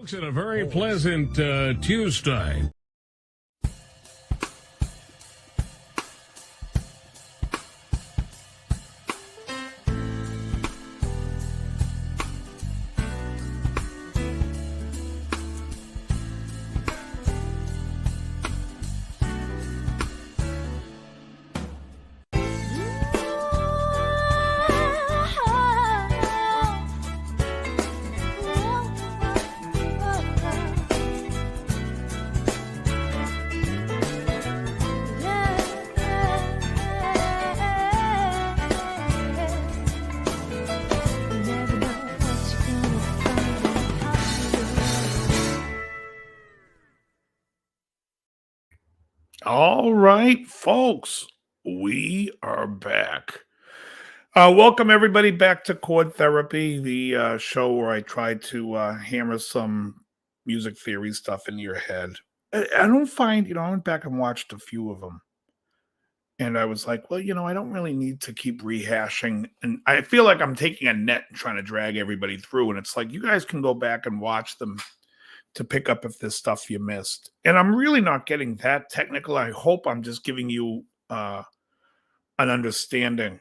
Folks, and a very pleasant Tuesday. All right, folks, we are back. Welcome everybody back to Chord Therapy, the show where I try to hammer some music theory stuff into your head. I don't find, I went back and watched a few of them, and I was like, well, I don't really need to keep rehashing. And I feel like I'm taking a net and trying to drag everybody through. And it's like, you guys can go back and watch them to pick up if there's stuff you missed. And I'm really not getting that technical. I hope I'm just giving you an understanding.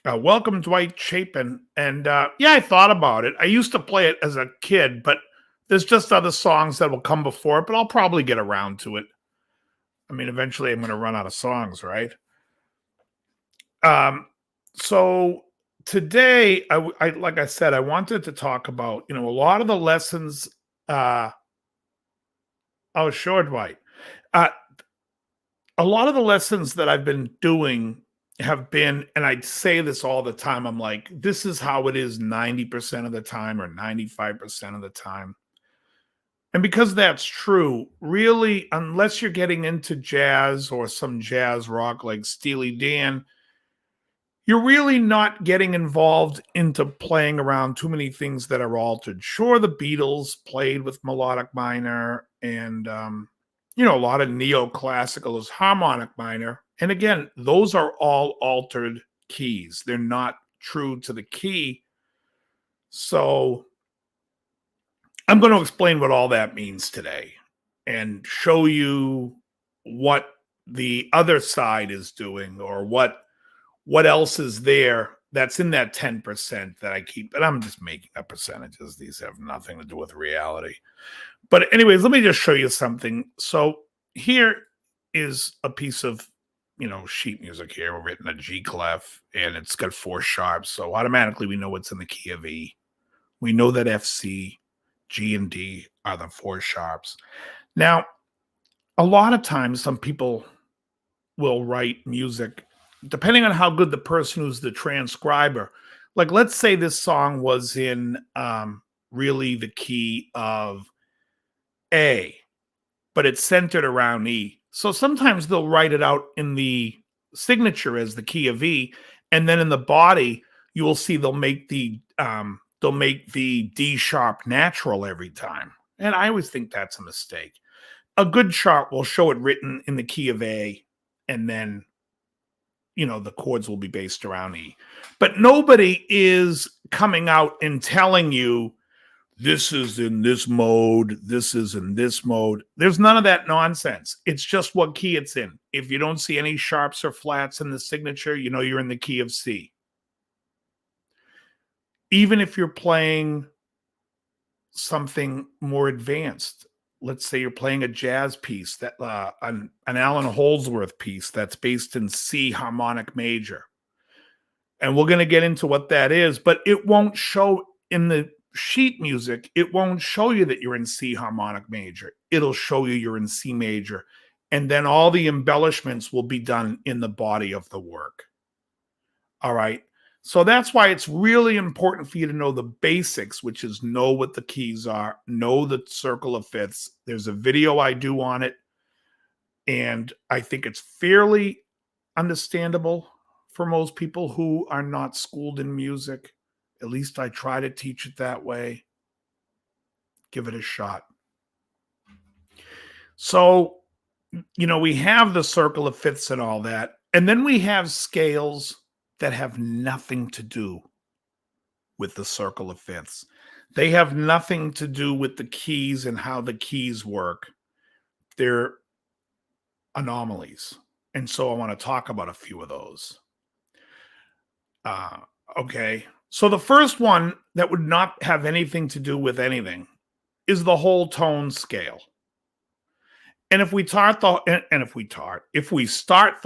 Welcome, Dwight Chapin. And yeah, I thought about it. I used to play it as a kid, but there's just other songs that will come before it, but I'll probably get around to it. I mean, eventually I'm going to run out of songs, right? So today, I like I said, I wanted to talk about, a lot of the lessons. Oh, sure, Dwight. Uh, a lot of the lessons that I've been doing have been, and I say this all the time, I'm like, this is how it is 90% of the time or 95% of the time. And because that's true, really, unless you're getting into jazz or some jazz rock like Steely Dan, you're really not getting involved into playing around too many things that are altered. Sure, the Beatles played with melodic minor and, a lot of neoclassical is harmonic minor. And again, those are all altered keys. They're not true to the key. So I'm going to explain what all that means today and show you what the other side is doing or what else is there that's in that 10% that I keep. And I'm just making up percentages. These have nothing to do with reality. But anyways, let me just show you something. So here is a piece of, sheet music here. We're written a G clef and it's got 4 sharps. So automatically we know it's in the key of E. We know that F, C, G, and D are the 4 sharps. Now, a lot of times some people will write music depending on how good the person who's the transcriber. Like, let's say this song was in really the key of A, but it's centered around E. So sometimes they'll write it out in the signature as the key of E, and then in the body you will see they'll make the D sharp natural every time. And I always think that's a mistake. A good chart will show it written in the key of A, and then the chords will be based around E. But nobody is coming out and telling you this is in this mode, this is in this mode. There's none of that nonsense. It's just what key it's in. If you don't see any sharps or flats in the signature, you're in the key of C. Even if you're playing something more advanced, let's say you're playing a jazz piece, that an Alan Holdsworth piece that's based in C harmonic major. And we're going to get into what that is, but it won't show in the sheet music. It won't show you that you're in C harmonic major. It'll show you you're in C major. And then all the embellishments will be done in the body of the work. All right. So that's why it's really important for you to know the basics, which is know what the keys are, know the circle of fifths. There's a video I do on it, and I think it's fairly understandable for most people who are not schooled in music. At least I try to teach it that way. Give it a shot. So, we have the circle of fifths and all that, and then we have scales that have nothing to do with the circle of fifths. They have nothing to do with the keys and how the keys work. They're anomalies. And so I want to talk about a few of those. Uh, okay. So the first one that would not have anything to do with anything is the whole tone scale. And if we start the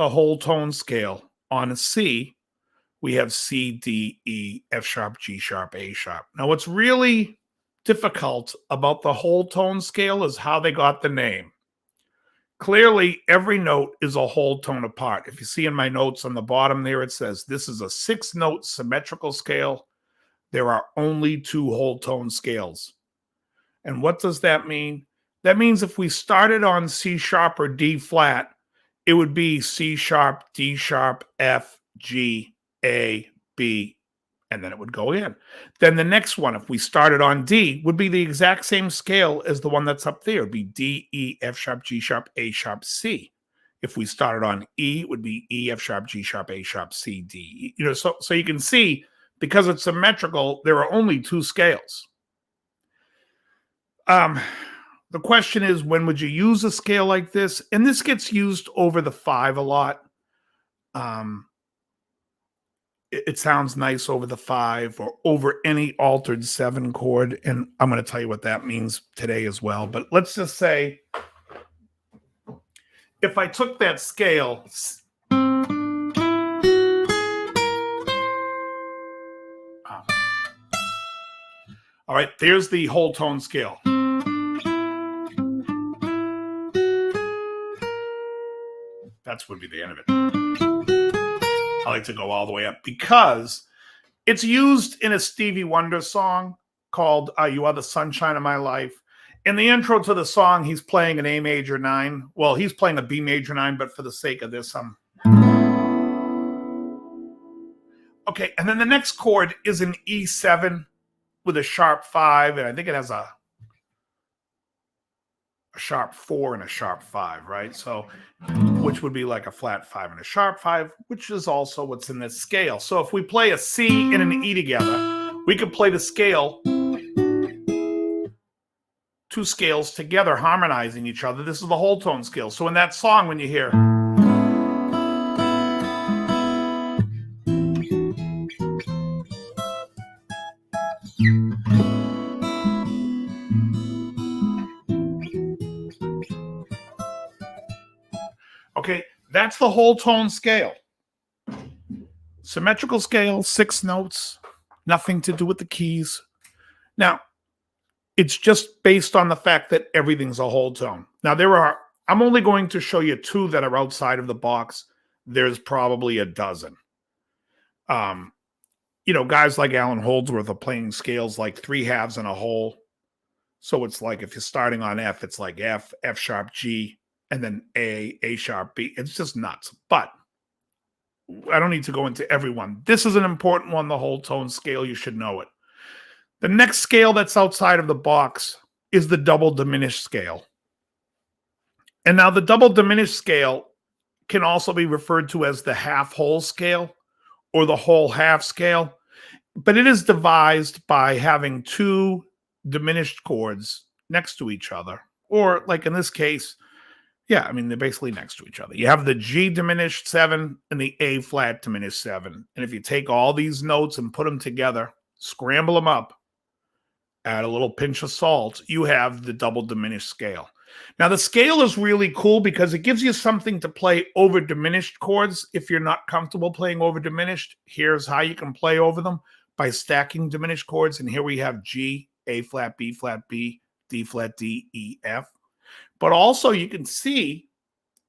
whole tone scale on a C, we have C, D, E, F sharp, G sharp, A sharp. Now, what's really difficult about the whole tone scale is how they got the name. Clearly, every note is a whole tone apart. If you see in my notes on the bottom there, it says this is a 6-note symmetrical scale. There are only 2 whole tone scales. And what does that mean? That means if we started on C sharp or D flat, it would be C sharp, D sharp, F, G, A, B, and then it would go in. Then the next one, if we started on D, would be the exact same scale as the one that's up there. It would be D, E, F sharp, G sharp, A sharp, C. If we started on E, it would be E, F sharp, G sharp, A sharp, C, D. So you can see, because it's symmetrical, there are only 2 scales. The question is, when would you use a scale like this? And this gets used over the 5 a lot. It sounds nice over the 5 or over any altered 7 chord. And I'm going to tell you what that means today as well. But let's just say, if I took that scale, all right, there's the whole tone scale. That's would be the end of it. I like to go all the way up because it's used in a Stevie Wonder song called You Are the Sunshine of My Life. In the intro to the song, he's playing an A major 9. Well, he's playing a B major 9, but for the sake of this, okay, and then the next chord is an E7 with a sharp 5, and I think it has a sharp 4 and a sharp 5, right? So, which would be like a flat 5 and a sharp 5, which is also what's in this scale. So if we play a C and an E together, we could play the scale, 2 scales together, harmonizing each other. This is the whole tone scale. So in that song, when you hear, okay, that's the whole tone scale. Symmetrical scale, 6 notes, nothing to do with the keys. Now, it's just based on the fact that everything's a whole tone. Now, I'm only going to show you 2 that are outside of the box. There's probably a dozen. Guys like Alan Holdsworth are playing scales like 3 halves and a whole. So it's like if you're starting on F, it's like F, F sharp, G, and then A sharp, B. It's just nuts. But I don't need to go into every one. This is an important one, the whole tone scale. You should know it. The next scale that's outside of the box is the double diminished scale. And now the double diminished scale can also be referred to as the half whole scale or the whole half scale. But it is devised by having 2 diminished chords next to each other. Or like in this case, they're basically next to each other. You have the G diminished 7 and the A flat diminished 7. And if you take all these notes and put them together, scramble them up, add a little pinch of salt, you have the double diminished scale. Now, the scale is really cool because it gives you something to play over diminished chords. If you're not comfortable playing over diminished, here's how you can play over them by stacking diminished chords. And here we have G, A flat, B, D flat, D, E, F. But also you can see,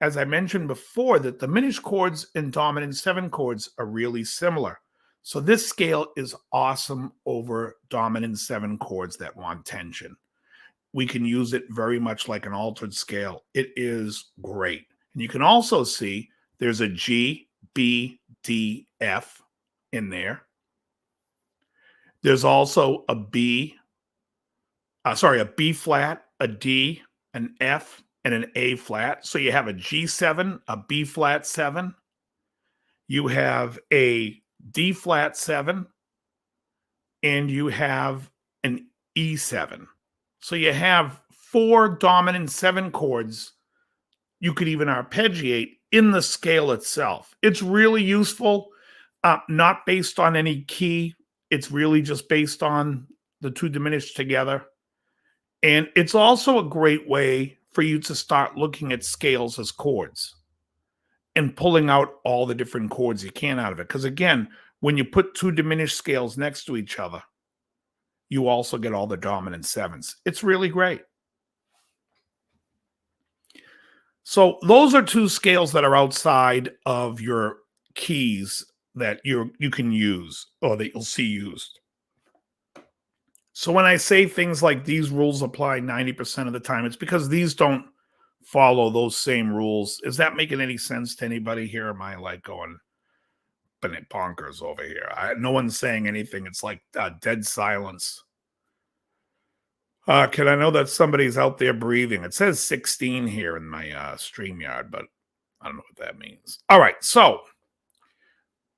as I mentioned before, that diminished chords and dominant 7 chords are really similar. So this scale is awesome over dominant 7 chords that want tension. We can use it very much like an altered scale. It is great. And you can also see there's a G, B, D, F in there. There's also a B flat, a D, an F, and an A flat. So you have a G7, a B flat 7. You have a D flat 7. And you have an E7. So you have 4 dominant 7 chords you could even arpeggiate in the scale itself. It's really useful, not based on any key. It's really just based on the 2 diminished together. And it's also a great way for you to start looking at scales as chords and pulling out all the different chords you can out of it. Because again, when you put 2 diminished scales next to each other, you also get all the dominant 7s. It's really great. So those are 2 scales that are outside of your keys that you can use or that you'll see used. So when I say things like these rules apply 90% of the time, it's because these don't follow those same rules. Is that making any sense to anybody here? Am I like going bonkers over here? No one's saying anything. It's like dead silence. Can I know that somebody's out there breathing? It says 16 here in my StreamYard, but I don't know what that means. All right, so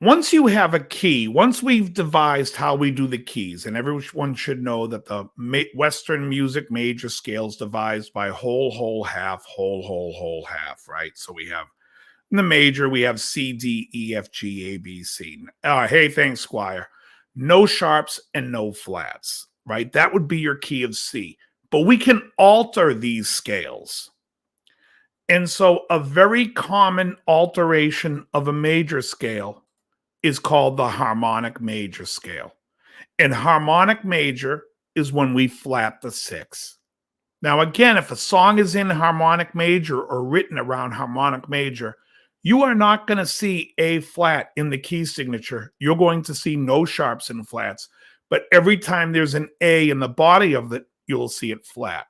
once you have a key, once we've devised how we do the keys, and everyone should know that the Western music major scales devised by whole, whole, half, whole, whole, whole, half, right? So we have in the major, we have C, D, E, F, G, A, B, C. Hey, thanks, Squire. No sharps and no flats. Right? That would be your key of C. But we can alter these scales. And so a very common alteration of a major scale is called the harmonic major scale. And harmonic major is when we flat the 6. Now, again, if a song is in harmonic major or written around harmonic major, you are not going to see A flat in the key signature. You're going to see no sharps and flats. But every time there's an A in the body of it, you'll see it flat.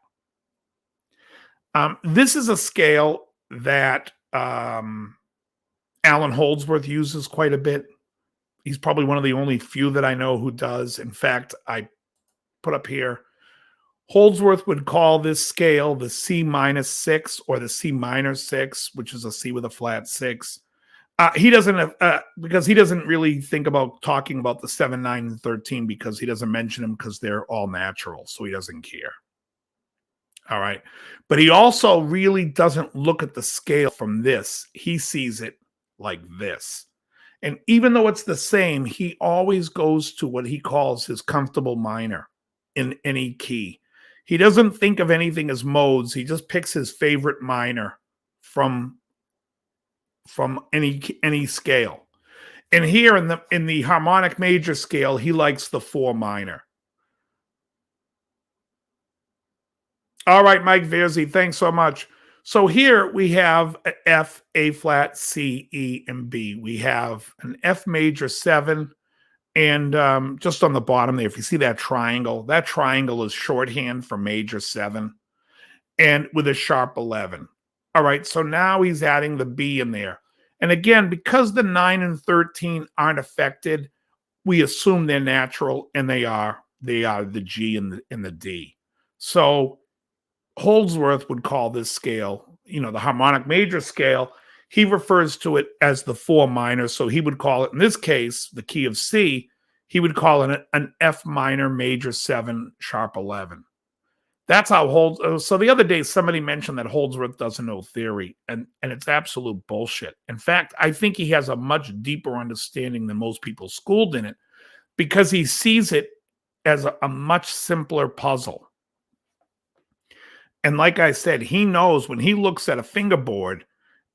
This is a scale that Alan Holdsworth uses quite a bit. He's probably one of the only few that I know who does. In fact, I put up here, Holdsworth would call this scale the C minus 6 or the C minor 6, which is a C with a flat 6. He doesn't because he doesn't really think about talking about the 7, 9, and 13 because he doesn't mention them because they're all natural, so he doesn't care. All right. But he also really doesn't look at the scale from this. He sees it like this. And even though it's the same, he always goes to what he calls his comfortable minor in any key. He doesn't think of anything as modes. He just picks his favorite minor from any scale. And here in the harmonic major scale, he likes the 4 minor. All right, Mike Verzi, thanks so much. So here we have an F, A flat, C, E, and B. We have an F major 7, and just on the bottom there, if you see that triangle is shorthand for major 7, and with a sharp 11. All right, so now he's adding the B in there. And again, because the 9 and 13 aren't affected, we assume they're natural, and they are the G and the D. So Holdsworth would call this scale, the harmonic major scale, he refers to it as the 4 minor. So he would call it, in this case, the key of C, he would call it an F minor major 7 sharp 11. That's how so the other day, somebody mentioned that Holdsworth doesn't know theory, and it's absolute bullshit. In fact, I think he has a much deeper understanding than most people schooled in it because he sees it as a much simpler puzzle. And like I said, he knows when he looks at a fingerboard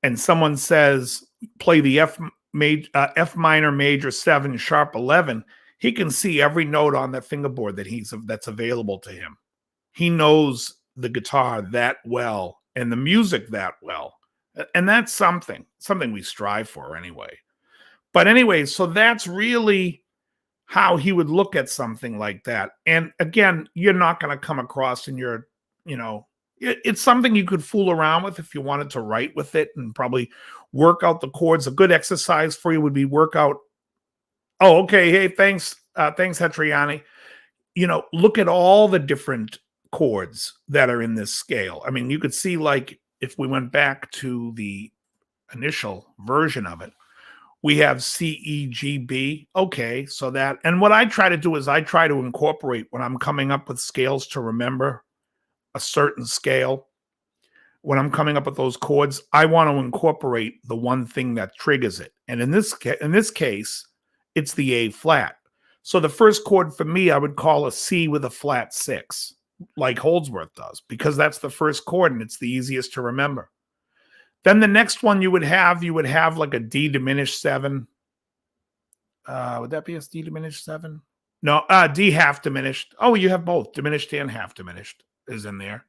and someone says, play the F minor major 7 sharp 11, he can see every note on that fingerboard that's available to him. He knows the guitar that well and the music that well. And that's something we strive for anyway. But anyway, so that's really how he would look at something like that. And again, you're not going to come across in your, it's something you could fool around with if you wanted to write with it and probably work out the chords. A good exercise for you would be work out. Oh, okay. Hey, thanks, Hetriani. Look at all the different chords that are in this scale. I mean, you could see, like, if we went back to the initial version of it, We have C, E, G, B. Okay, so that, and what I try to do is I try to incorporate when I'm coming up with scales to remember a certain scale. When I'm coming up with those chords, I want to incorporate the one thing that triggers it. And in this case, it's the A flat. So the first chord for me, I would call a C with a flat 6, like Holdsworth does, because that's the first chord and it's the easiest to remember. Then the next one you would have like a D diminished 7. Would that be a D diminished 7? No, D half diminished. Oh, you have both diminished and half diminished is in there.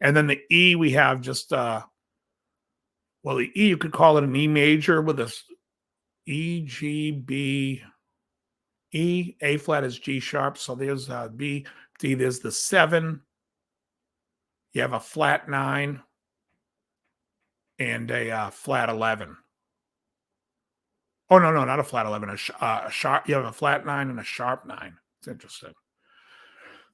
And then the E we have just well, the E you could call it an E major with a E, G, B, E. A flat is G sharp. So there's B, D. There's the 7. You have a flat 9 and a flat 11. Oh, no, not a flat 11, a sharp. You have a flat 9 and a sharp 9. It's interesting.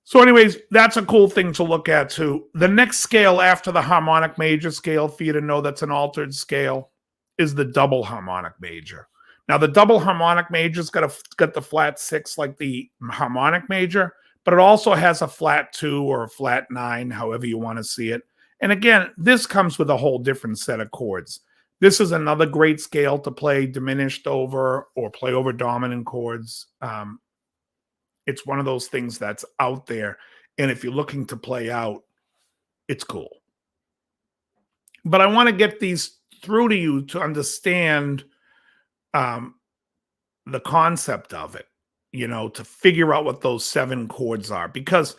So anyways, that's a cool thing to look at too. The next scale after the harmonic major scale for you to know that's an altered scale is the double harmonic major. Now, the double harmonic major's got the flat 6 like the harmonic major, but it also has a flat 2 or a flat 9, however you want to see it. And again, this comes with a whole different set of chords. This is another great scale to play diminished over or play over dominant chords. It's one of those things that's out there. And if you're looking to play out, it's cool. But I want to get these through to you to understand the concept of it, to figure out what those 7 chords are. Because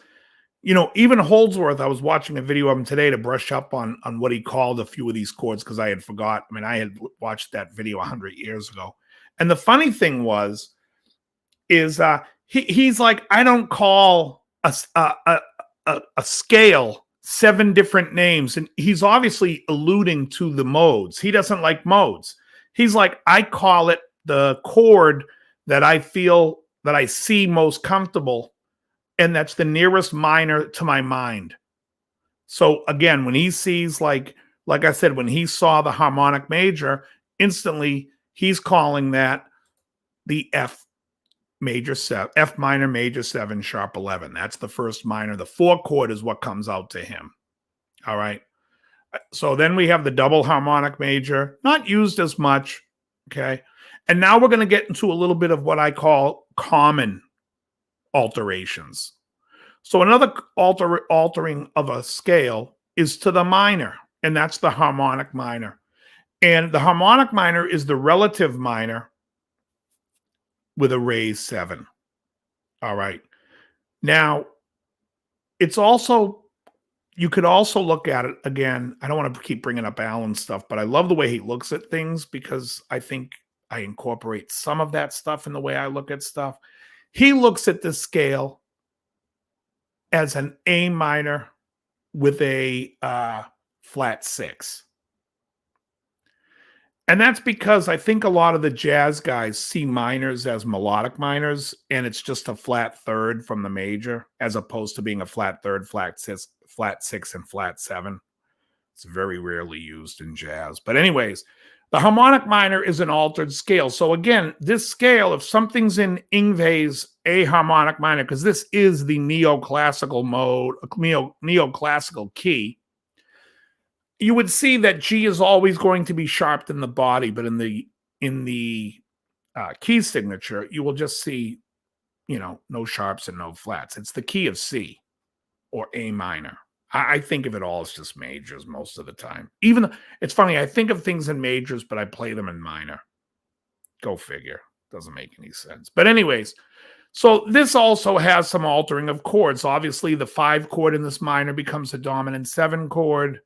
even Holdsworth, I was watching a video of him today to brush up on what he called a few of these chords because I had forgot. I mean, I had watched that video 100 years ago. And the funny thing is he's like, I don't call a scale 7 different names. And he's obviously alluding to the modes. He doesn't like modes. He's like, I call it the chord that I feel that I see most comfortable. And that's the nearest minor to my mind. So again, when he sees, like I said, when he saw the harmonic major, instantly he's calling that the F minor major 7 sharp 11. That's the first minor. The 4 chord is what comes out to him. All right. So then we have the double harmonic major, not used as much. Okay. And now we're going to get into a little bit of what I call common alterations. So another altering of a scale is to the minor, and that's the harmonic minor. And the harmonic minor is the relative minor with a raised 7. All right. Now, it's also, you could also look at it again. I don't want to keep bringing up Alan's stuff, but I love the way he looks at things because I think I incorporate some of that stuff in the way I look at stuff. He looks at this scale as an A minor with a flat 6. And that's because I think a lot of the jazz guys see minors as melodic minors, and it's just a flat 3rd from the major, as opposed to being a flat 3rd, flat 6, and flat 7. It's very rarely used in jazz. But anyways, the harmonic minor is an altered scale. So again, this scale, if something's in Yngwie's A harmonic minor, because this is the neoclassical mode, neoclassical key, you would see that G is always going to be sharped in the body, but in the key signature, you will just see, no sharps and no flats. It's the key of C or A minor. I think of it all as just majors most of the time. Even it's funny, I think of things in majors, but I play them in minor. Go figure. Doesn't make any sense. But anyways, so this also has some altering of chords. Obviously, the 5 chord in this minor becomes a dominant 7 chord.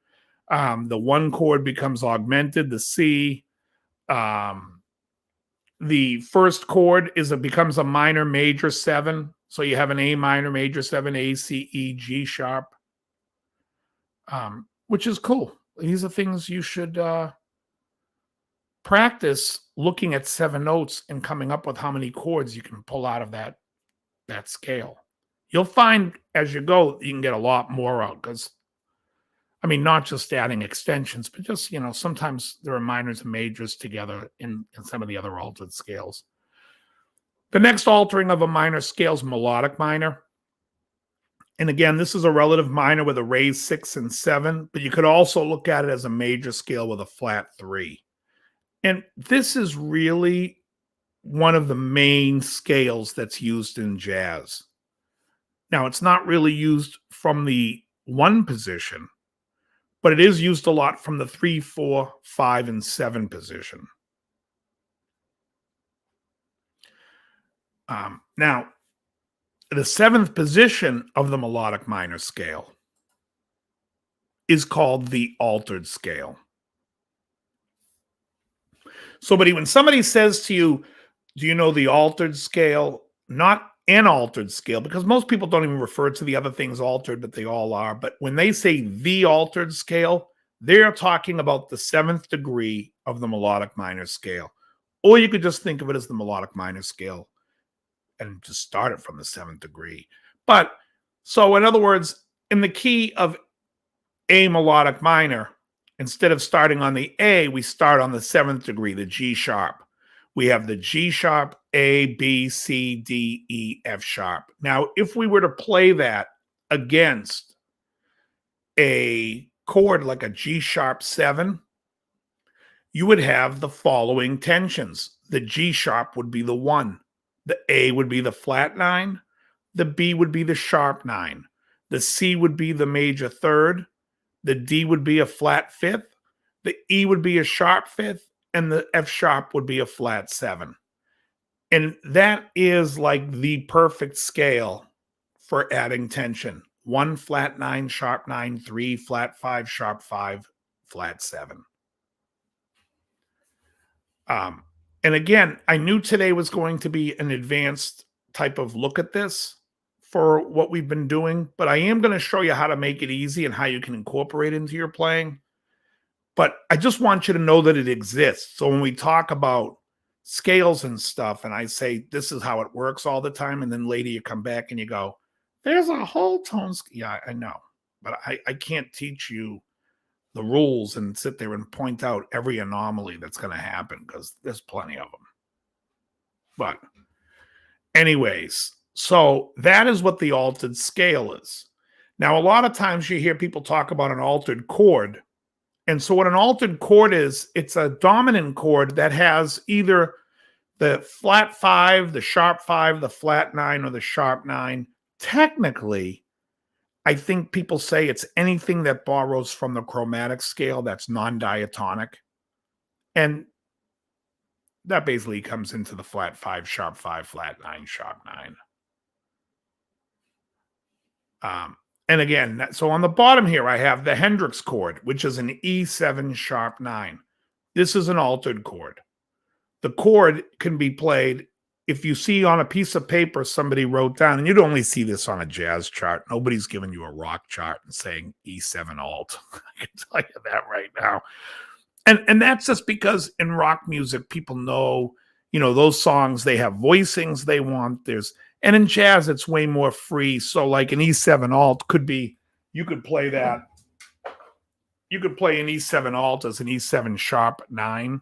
The 1 chord becomes augmented, the C. The first chord becomes a minor major 7. So you have an A minor major 7, A, C, E, G sharp. Which is cool. These are things you should practice looking at 7 notes and coming up with how many chords you can pull out of that scale. You'll find as you go, you can get a lot more out because I mean, not just adding extensions, but just, sometimes there are minors and majors together in some of the other altered scales. The next altering of a minor scale is melodic minor. And again, this is a relative minor with a raised 6 and 7, but you could also look at it as a major scale with a flat 3. And this is really one of the main scales that's used in jazz. Now, it's not really used from the 1 position, but it is used a lot from the 3, 4, 5, and 7 position. Now, the 7th position of the melodic minor scale is called the altered scale. So, but when somebody says to you, do you know the altered scale? Not an altered scale, because most people don't even refer to the other things altered, but they all are. But when they say the altered scale, they're talking about the 7th degree of the melodic minor scale. Or you could just think of it as the melodic minor scale and just start it from the 7th degree. But so in other words, in the key of A melodic minor, instead of starting on the A, we start on the 7th degree, the G sharp. We have the G sharp, A, B, C, D, E, F sharp. Now, if we were to play that against a chord like a G sharp 7, you would have the following tensions. The G sharp would be the 1. The A would be the flat 9. The B would be the sharp 9. The C would be the major 3rd. The D would be a flat 5th. The E would be a sharp 5th. And the F sharp would be a flat 7. And that is like the perfect scale for adding tension. 1 flat 9, sharp 9, 3 flat 5, sharp 5, flat 7. And again, I knew today was going to be an advanced type of look at this for what we've been doing, but I am going to show you how to make it easy and how you can incorporate it into your playing. But I just want you to know that it exists. So when we talk about scales and stuff, and I say, this is how it works all the time, and then later you come back and you go, there's a whole tone. Yeah, I know, but I can't teach you the rules and sit there and point out every anomaly that's going to happen, because there's plenty of them. But anyways, so that is what the altered scale is. Now, a lot of times you hear people talk about an altered chord. And so what an altered chord is, it's a dominant chord that has either the flat 5, the sharp 5, the flat 9, or the sharp 9. Technically, I think people say it's anything that borrows from the chromatic scale that's non-diatonic. And that basically comes into the flat 5, sharp 5, flat 9, sharp 9. And again, so on the bottom here, I have the Hendrix chord, which is an E7 sharp 9. This is an altered chord. The chord can be played, if you see on a piece of paper somebody wrote down, and you'd only see this on a jazz chart. Nobody's giving you a rock chart and saying E7 alt. I can tell you that right now. And that's just because in rock music, people know, those songs, they have voicings they want. And in jazz, it's way more free. So like an E7 alt could be, you could play that. You could play an E7 alt as an E7 sharp 9.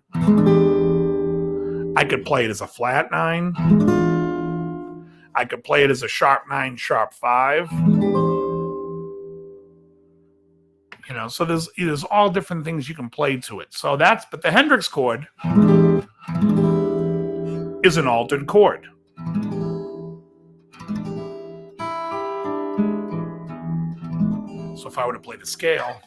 I could play it as a flat 9. I could play it as a sharp 9, sharp 5. So there's all different things you can play to it. So but the Hendrix chord is an altered chord. So if I were to play the scale,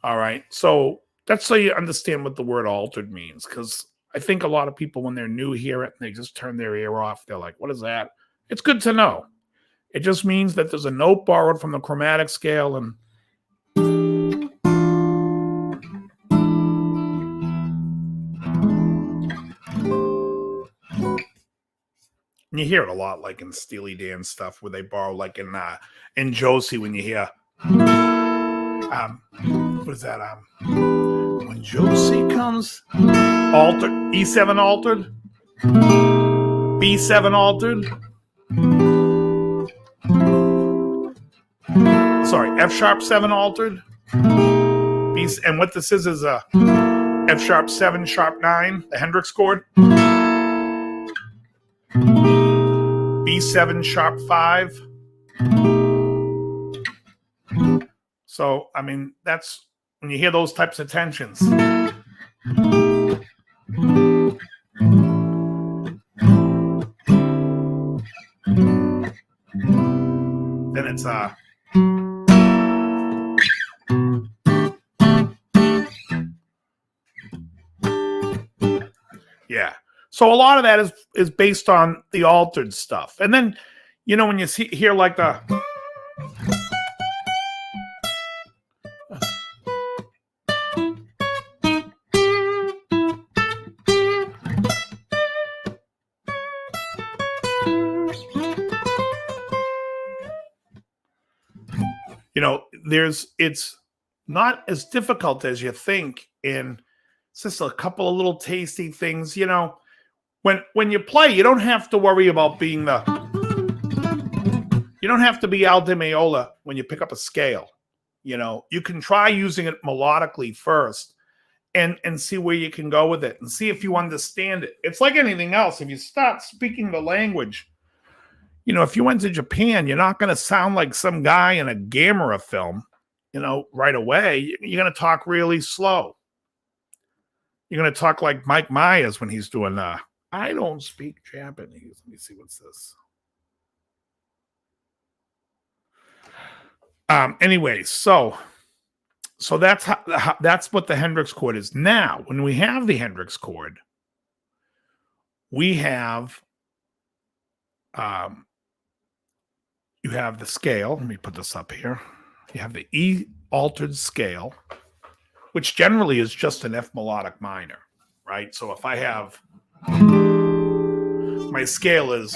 all right, so that's so you understand what the word altered means, because I think a lot of people, when they're new, hear it and they just turn their ear off. They're like, what is that? It's good to know. It just means that there's a note borrowed from the chromatic scale, and you hear it a lot, like in Steely Dan stuff, where they borrow, like in Josie, when you hear what is that? When Josie comes, altered, E7 altered. B7 altered. Sorry, F sharp 7 altered. And what this is a F sharp 7 sharp 9, the Hendrix chord. B7 sharp 5. So, I mean, that's when you hear those types of tensions. Then it's yeah. So a lot of that is based on the altered stuff. And then, you know, when you hear like the you know, it's not as difficult as you think, and it's just a couple of little tasty things. You know, when you play, you don't have to worry about being you don't have to be Al Di Meola when you pick up a scale. You know, you can try using it melodically first and see where you can go with it and see if you understand it. It's like anything else. If you start speaking the language, you know, if you went to Japan, you're not going to sound like some guy in a Gamera film, you know, right away. You're going to talk really slow. You're going to talk like Mike Myers when he's doing, I don't speak Japanese. Let me see what's this. Anyway, so that's that's what the Hendrix chord is. Now, when we have the Hendrix chord, we have you have the scale. Let me put this up here. You have the E altered scale, which generally is just an F melodic minor, right? So if I have my scale is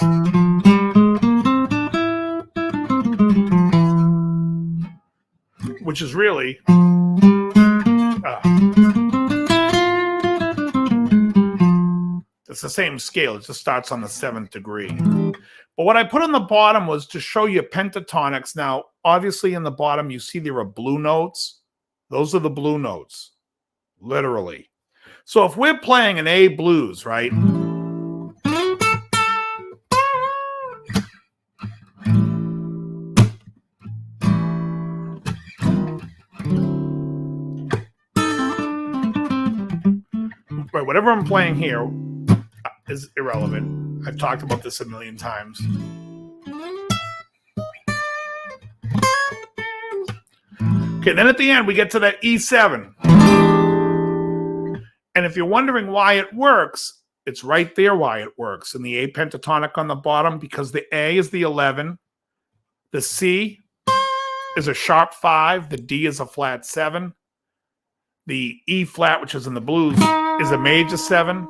which is really it's the same scale. It just starts on the 7th degree. But what I put on the bottom was to show you pentatonics. Now, obviously in the bottom, you see there are blue notes. Those are the blue notes, literally. So if we're playing an A blues, right? Right, whatever I'm playing here is irrelevant. I've talked about this a million times. Okay, then at the end, we get to that E7. And if you're wondering why it works, it's right there why it works. In the A pentatonic on the bottom, because the A is the 11, the C is a sharp 5, the D is a flat 7, the E flat, which is in the blues, is a major 7,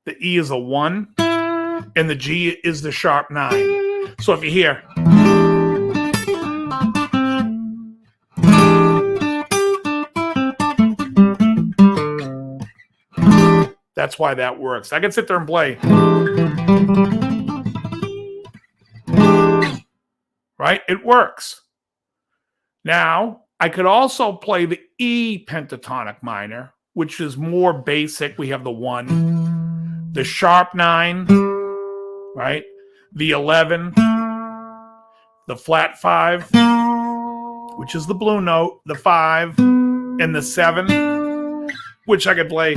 the E is a 1, and the G is the sharp 9. So if you hear, that's why that works. I can sit there and play. Right? It works. Now, I could also play the E pentatonic minor, which is more basic. We have the 1, the sharp 9, right? The 11, the flat 5, which is the blue note, the 5, and the 7, which I could play.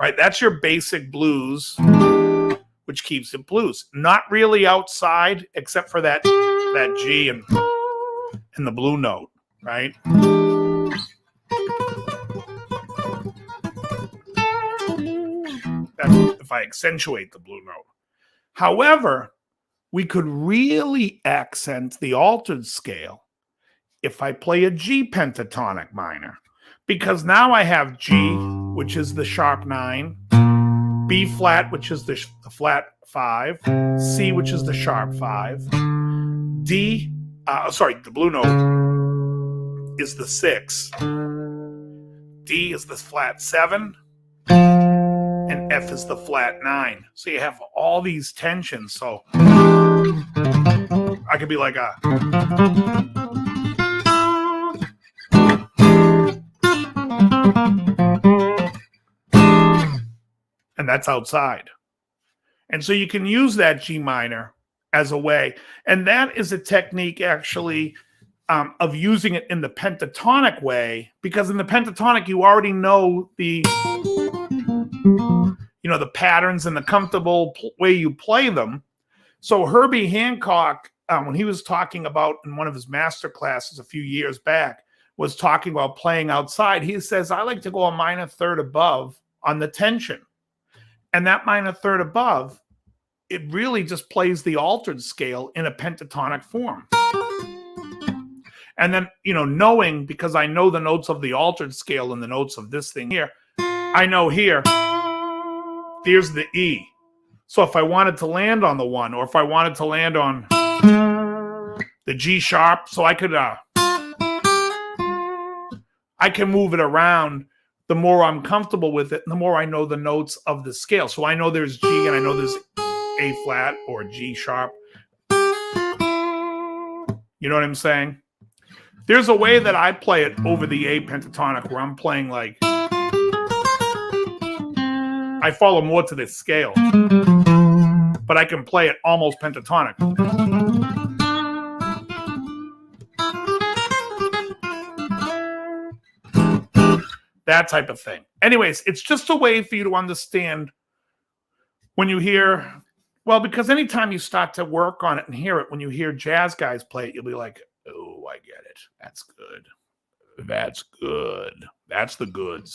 Right, that's your basic blues, which keeps it blues. Not really outside, except for that G and the blue note, right? That's if I accentuate the blue note. However, we could really accent the altered scale if I play a G pentatonic minor. Because now I have G, which is the sharp 9, B flat, which is the flat 5, C, which is the sharp 5, D, the blue note is the 6, D is the flat 7, and F is the flat 9. So you have all these tensions. So I could be like a... and that's outside. And so you can use that G minor as a way. And that is a technique, actually, of using it in the pentatonic way, because in the pentatonic, you already know the patterns and the comfortable way you play them. So Herbie Hancock, when he was talking about in one of his master classes a few years back, was talking about playing outside. He says, I like to go a minor third above on the tension. And that minor third above, it really just plays the altered scale in a pentatonic form. And then, knowing, because I know the notes of the altered scale and the notes of this thing here, I know here, there's the E. So if I wanted to land on the 1, or if I wanted to land on the G sharp, so I can move it around. The more I'm comfortable with it, the more I know the notes of the scale. So I know there's G, and I know there's A flat or G sharp. You know what I'm saying? There's a way that I play it over the A pentatonic where I'm playing like, I follow more to this scale, but I can play it almost pentatonic. That type of thing. Anyways, it's just a way for you to understand when you hear, well, because anytime you start to work on it and hear it, when you hear jazz guys play it, you'll be like, oh, I get it. That's good. That's good. That's the goods.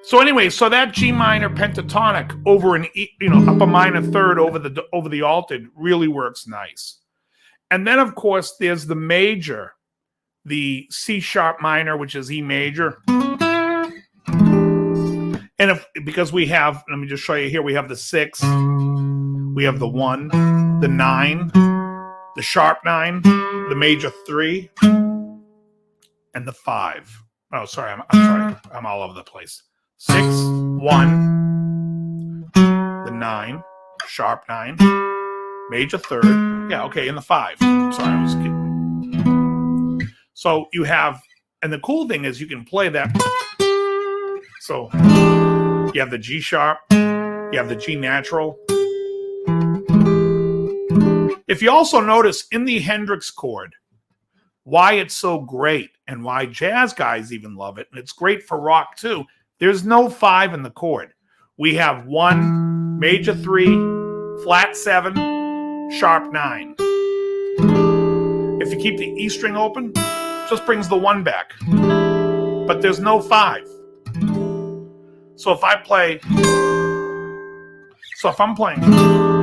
So anyway, so that G minor pentatonic over an E, up a minor third over the altered really works nice. And then of course there's the major, the C sharp minor, which is E major. And because we have, let me just show you here, we have the 6, we have the 1, the 9, the sharp 9, the major 3, and the 5. Oh, sorry, I'm sorry, I'm all over the place. 6, 1, the 9, sharp 9, major 3rd. Yeah, okay, and the 5. Sorry, I was kidding. So you have, and the cool thing is you can play that. So you have the G sharp, you have the G natural. If you also notice in the Hendrix chord, why it's so great and why jazz guys even love it, and it's great for rock too, there's no 5 in the chord. We have 1, major 3, flat 7, sharp 9. If you keep the E string open, it just brings the 1 back. But there's no 5. So if I'm playing,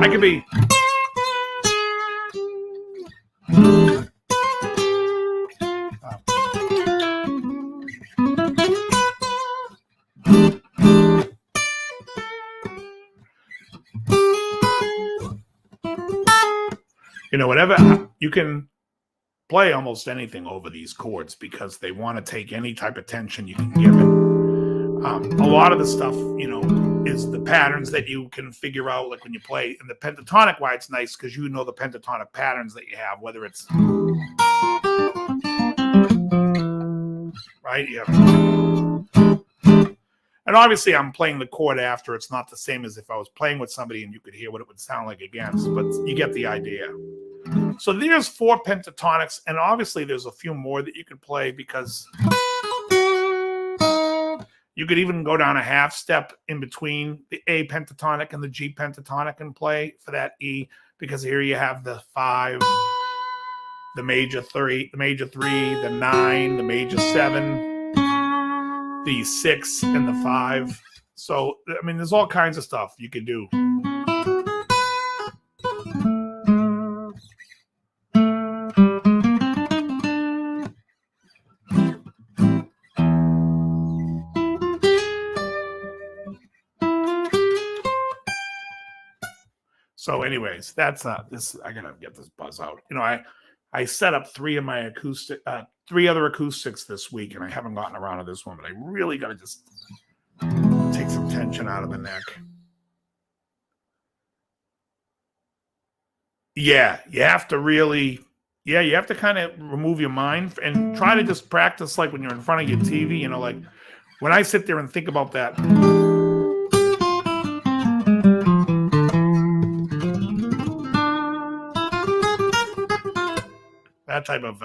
I could be. Whatever, you can play almost anything over these chords because they want to take any type of tension you can give it. A lot of the stuff, is the patterns that you can figure out, like when you play in the pentatonic. Why it's nice because you know the pentatonic patterns that you have, whether it's right. Yeah. And obviously, I'm playing the chord after. It's not the same as if I was playing with somebody and you could hear what it would sound like against, but you get the idea. So there's 4 pentatonics, and obviously there's a few more that you could play because you could even go down a half step in between the A pentatonic and the G pentatonic and play for that E, because here you have the 5, the major 3, the 9, the major 7, the 6, and the 5. So, I mean, there's all kinds of stuff you could do. So anyways, that's this. I gotta get this buzz out. I set up 3 of my acoustic 3 other acoustics this week, and I haven't gotten around to this one, but I really got to just take some tension out of the neck. Yeah, you have to really, you have to kind of remove your mind and try to just practice like when you're in front of your TV, you know, like when I sit there and think about that. That type of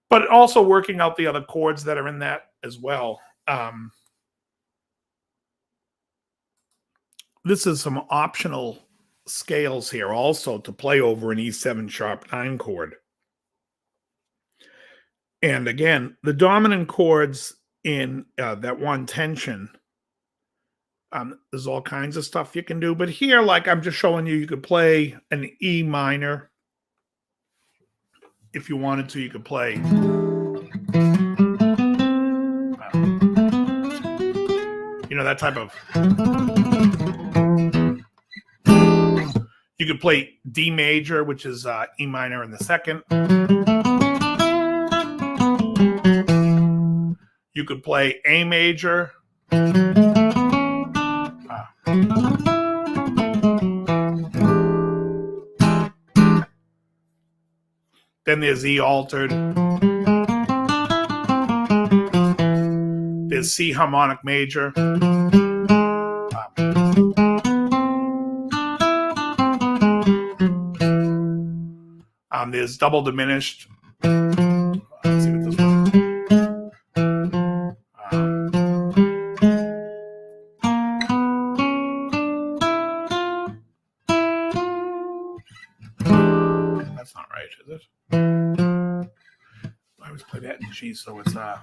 but also working out the other chords that are in that as well. This is some optional scales here also to play over an E7 sharp 9 chord. And again, the dominant chords in that one tension, there's all kinds of stuff you can do. But here, like I'm just showing you, you could play an E minor. If you wanted to, you could play. You know, that type of. You could play D major, which is E minor in the second. You could play A major. Then there's E altered. There's C harmonic major. There's double diminished. Let's see what this one. That's not right, is it? I always play that in G, so it's yeah.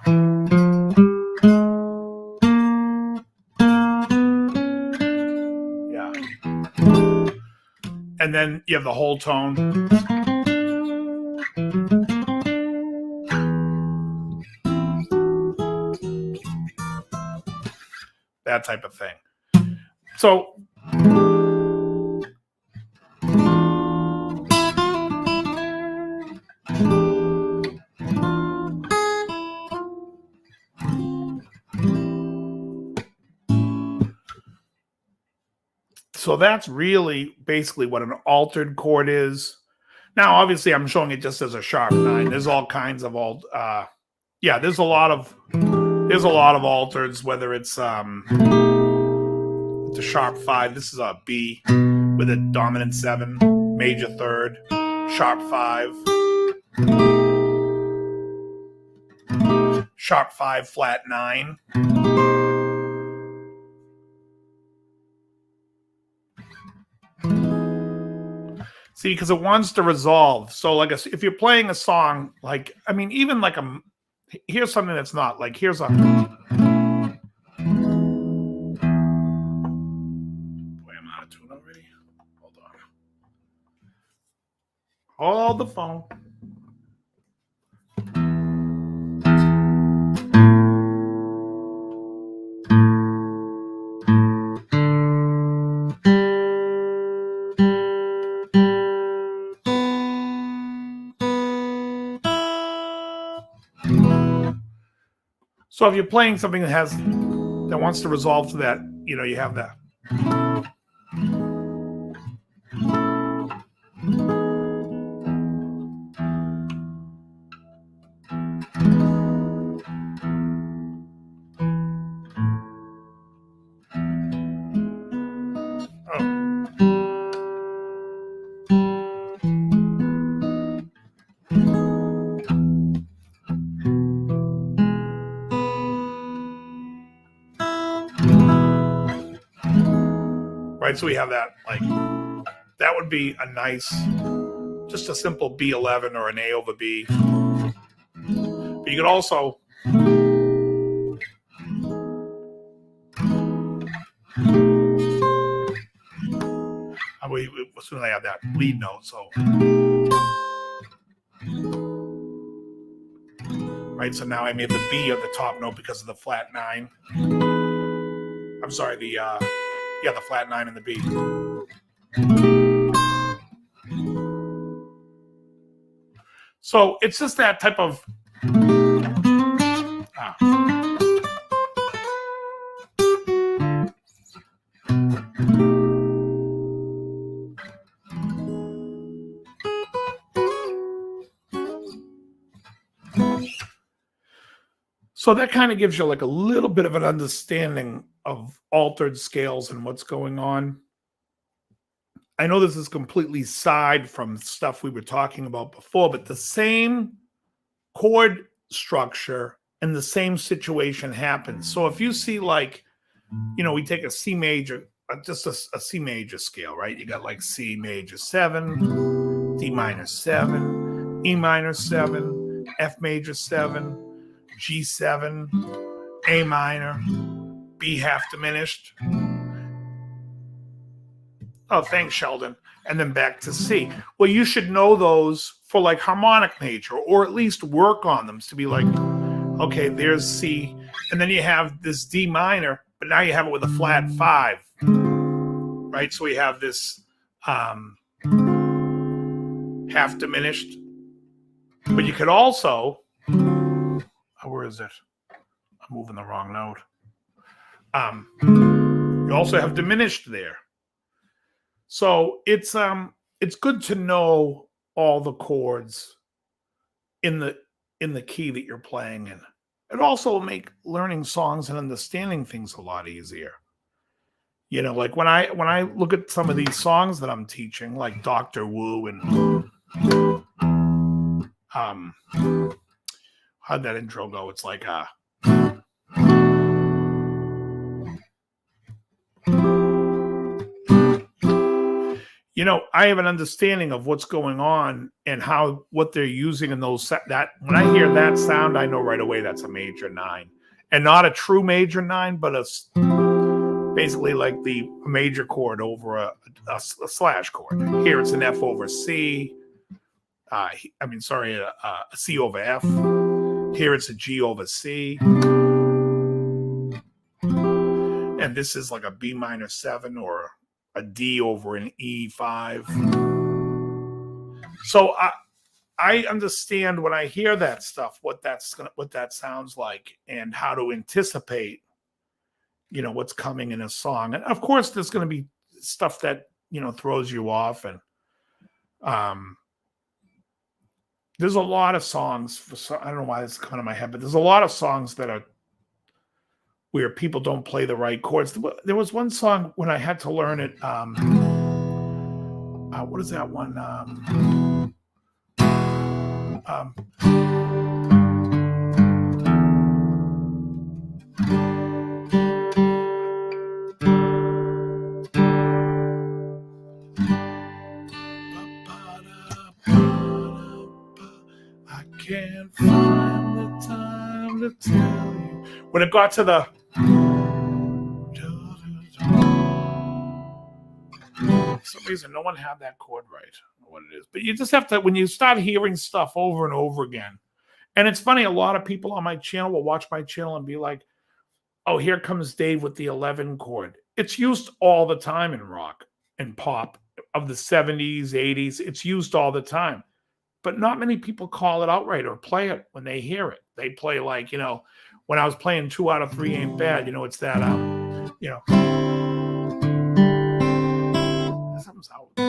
And then you have the whole tone. That type of thing. So that's really basically what an altered chord is. Now, obviously, I'm showing it just as a sharp 9. There's all kinds of yeah. There's a lot of altereds. Whether it's a sharp 5. This is a B with a dominant 7, major 3rd, sharp 5, sharp 5, flat 9. See, because it wants to resolve. So, like, if you're playing a song, like, I mean, even like here's something that's not like, here's a. Boy, I'm out of tune already. Hold on. Hold the phone. So if you're playing something that wants to resolve to that, you know, you have that. Right, so we have that, like, that would be a nice, just a simple B11 or an A over B. But you could also, as soon as I have that lead note, so. Right, so now I made the B on the top note because of the flat 9. I'm sorry, the flat 9 and the B. So it's just that type of so that kind of gives you like a little bit of an understanding of altered scales and what's going on. I know this is completely side from stuff we were talking about before, but the same chord structure and the same situation happens. So if you see like, we take a C major, just a C major scale, right? You got like C major 7, D minor 7, E minor 7, F major 7, G7, A minor, B half diminished. Oh, thanks, Sheldon. And then back to C. Well, you should know those for like harmonic major, or at least work on them to be like, okay, there's C. And then you have this D minor, but now you have it with a flat 5, right? So we have this half diminished. But you could also, where is it? I'm moving the wrong note. You also have diminished there. So it's good to know all the chords in the key that you're playing in. It also will make learning songs and understanding things a lot easier. Like when I look at some of these songs that I'm teaching, like Dr. Wu and how'd that intro go? It's like I have an understanding of what's going on and what they're using in those that when I hear that sound, I know right away that's a major 9, and not a true major 9, but basically like the major chord over a slash chord. Here it's an F over C. A C over F. Here it's a G over C. And this is like a B minor 7 or a D over an E5. So I understand when I hear that stuff, what that sounds like, and how to anticipate, what's coming in a song. And of course, there's going to be stuff that throws you off, and there's a lot of songs. I don't know why it's coming to my head, but there's a lot of songs that are where people don't play the right chords. There was one song when I had to learn it. What is that one? I can't find the time to tell you. When it got to the for some reason, no one had that chord right. I don't know what it is. But you just have to, when you start hearing stuff over and over again, and it's funny, a lot of people on my channel will watch my channel and be like, oh, here comes Dave with the 11 chord. It's used all the time in rock and pop of the 70s, 80s. It's used all the time. But not many people call it outright or play it when they hear it. They play like, when I was playing 2 out of 3 ain't bad, it's that, something's out with this.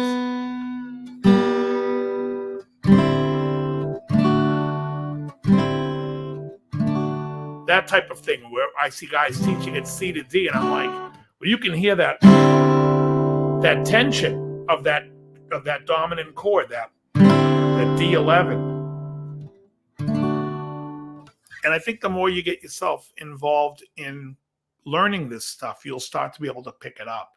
That type of thing where I see guys teaching it C to D, and I'm like, well, you can hear that tension of that dominant chord, that D11. And I think the more you get yourself involved in learning this stuff, you'll start to be able to pick it up.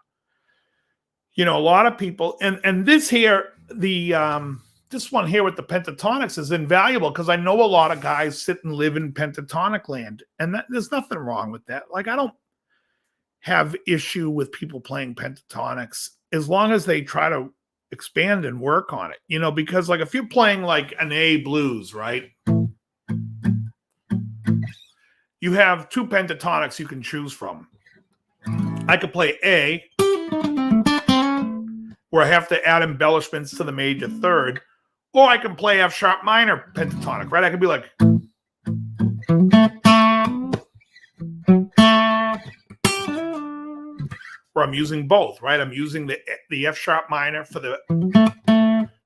A lot of people, and this here, this one here with the pentatonics is invaluable because I know a lot of guys sit and live in pentatonic land, and there's nothing wrong with that. Like, I don't have issue with people playing pentatonics as long as they try to expand and work on it, because like if you're playing like an A blues, right? You have 2 pentatonics you can choose from. I could play A, where I have to add embellishments to the major third, or I can play F sharp minor pentatonic, right? I could be like, where I'm using both, right? I'm using the F sharp minor for the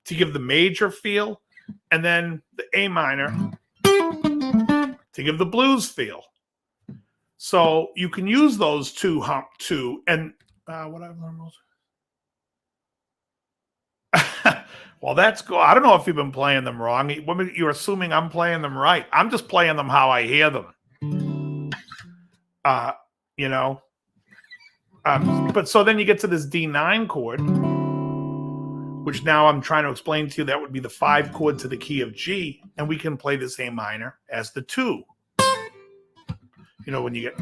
to give the major feel, and then the A minor to give the blues feel. So you can use those two, and what I've learned most. Well, that's cool. I don't know if you've been playing them wrong. You're assuming I'm playing them right. I'm just playing them how I hear them. You know. But so then you get to this D9 chord, which now I'm trying to explain to you that would be the 5 chord to the key of G, and we can play this A minor as the 2. You know, when you get.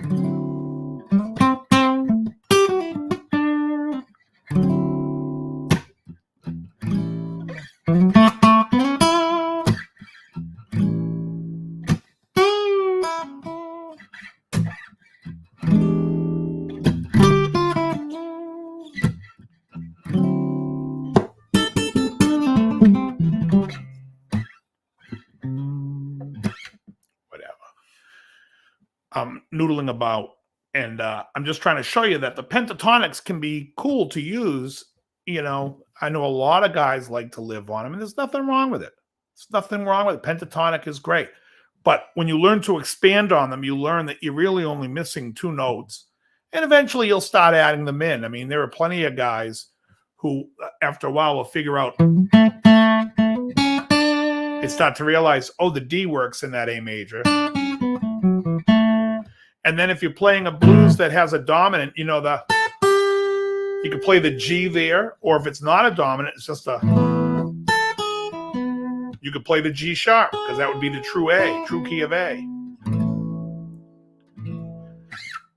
Noodling about, and I'm just trying to show you that the pentatonics can be cool to use. You know, I know a lot of guys like to live on them, and there's nothing wrong with it. There's nothing wrong with it. Pentatonic is great, but when you learn to expand on them, you learn that you're really only missing 2 notes, and eventually you'll start adding them in. I mean, there are plenty of guys who, after a while, will figure out. They start to realize, oh, the D works in that A major. And then if you're playing a blues that has a dominant, you know, you can play the G there, or if it's not a dominant, it's just you could play the G sharp, because that would be the true key of A.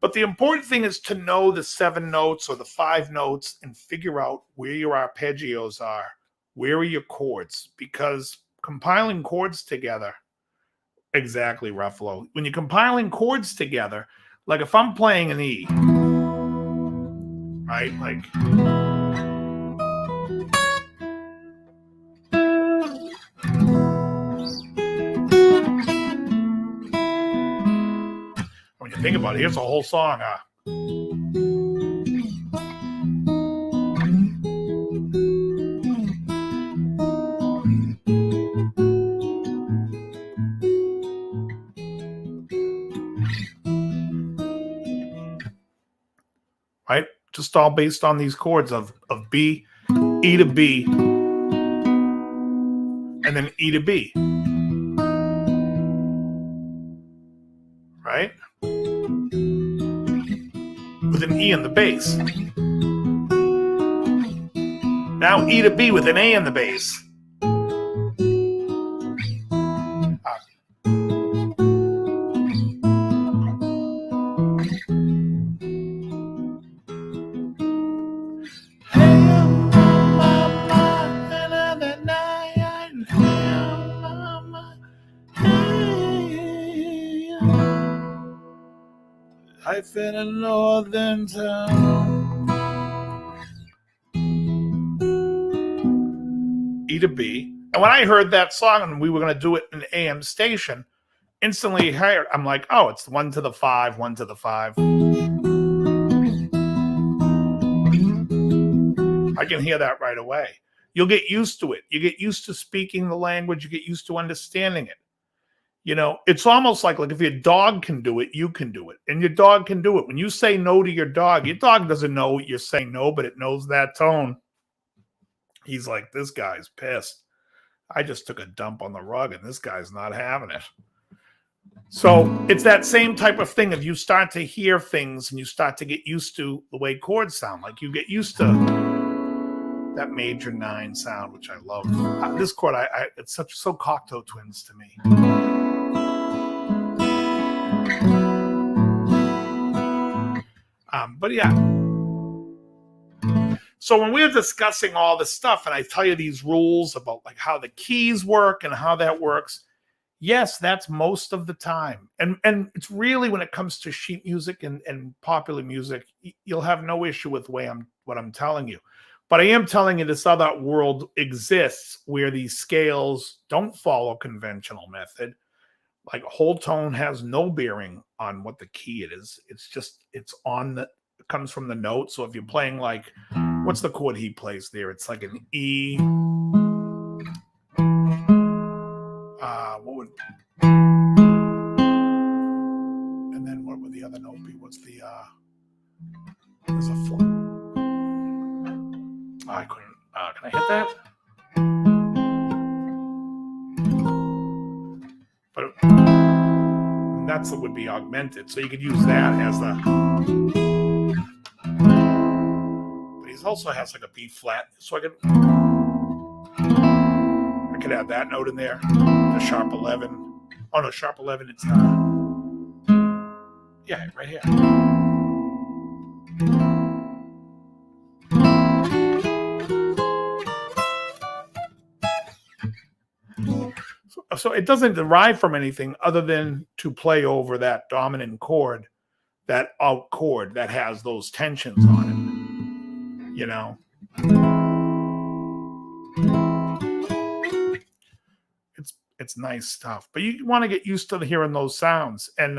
But the important thing is to know the 7 notes or the 5 notes and figure out where your arpeggios are, where are your chords, because compiling chords together. Exactly, Ruffalo. When you're compiling chords together, like if I'm playing an E, right? Like, when you think about it, here's a whole song. Right? Just all based on these chords of B, E to B, and then E to B. Right? With an E in the bass. Now E to B with an A in the bass. Life in a northern town. E to B. And when I heard that song and we were going to do it in an AM station, instantly heard, I'm like, oh, it's 1 to the 5, 1 to the 5. I can hear that right away. You'll get used to it. You get used to speaking the language. You get used to understanding it. You know, it's almost like if your dog can do it, you can do it. And your dog can do it. When you say no to your dog doesn't know what you're saying no, but it knows that tone. He's like, this guy's pissed. I just took a dump on the rug and this guy's not having it. So it's that same type of thing. If you start to hear things and you start to get used to the way chords sound, like you get used to that major 9 sound, which I love. This chord, it's so Cocteau Twins to me. But yeah. So when we're discussing all this stuff and I tell you these rules about like how the keys work and how that works, Yes, that's most of the time. And it's really when it comes to sheet music and popular music, you'll have no issue with what I'm telling you. But I am telling you this other world exists where these scales don't follow conventional method. Like whole tone has no bearing on what the key it is. It's just it comes from the note. So if you're playing like what's the chord he plays there? It's like an E. What would and then what would the other note be? What's the there's a four. I couldn't can I hit that? But that's what would be augmented. So you could use that as the but he also has like a B flat. So I could add that note in there. The sharp 11. Oh no, sharp 11 it's yeah, right here. So it doesn't derive from anything other than to play over that dominant chord, that out chord that has those tensions on it, you know. It's nice stuff, but you want to get used to hearing those sounds. And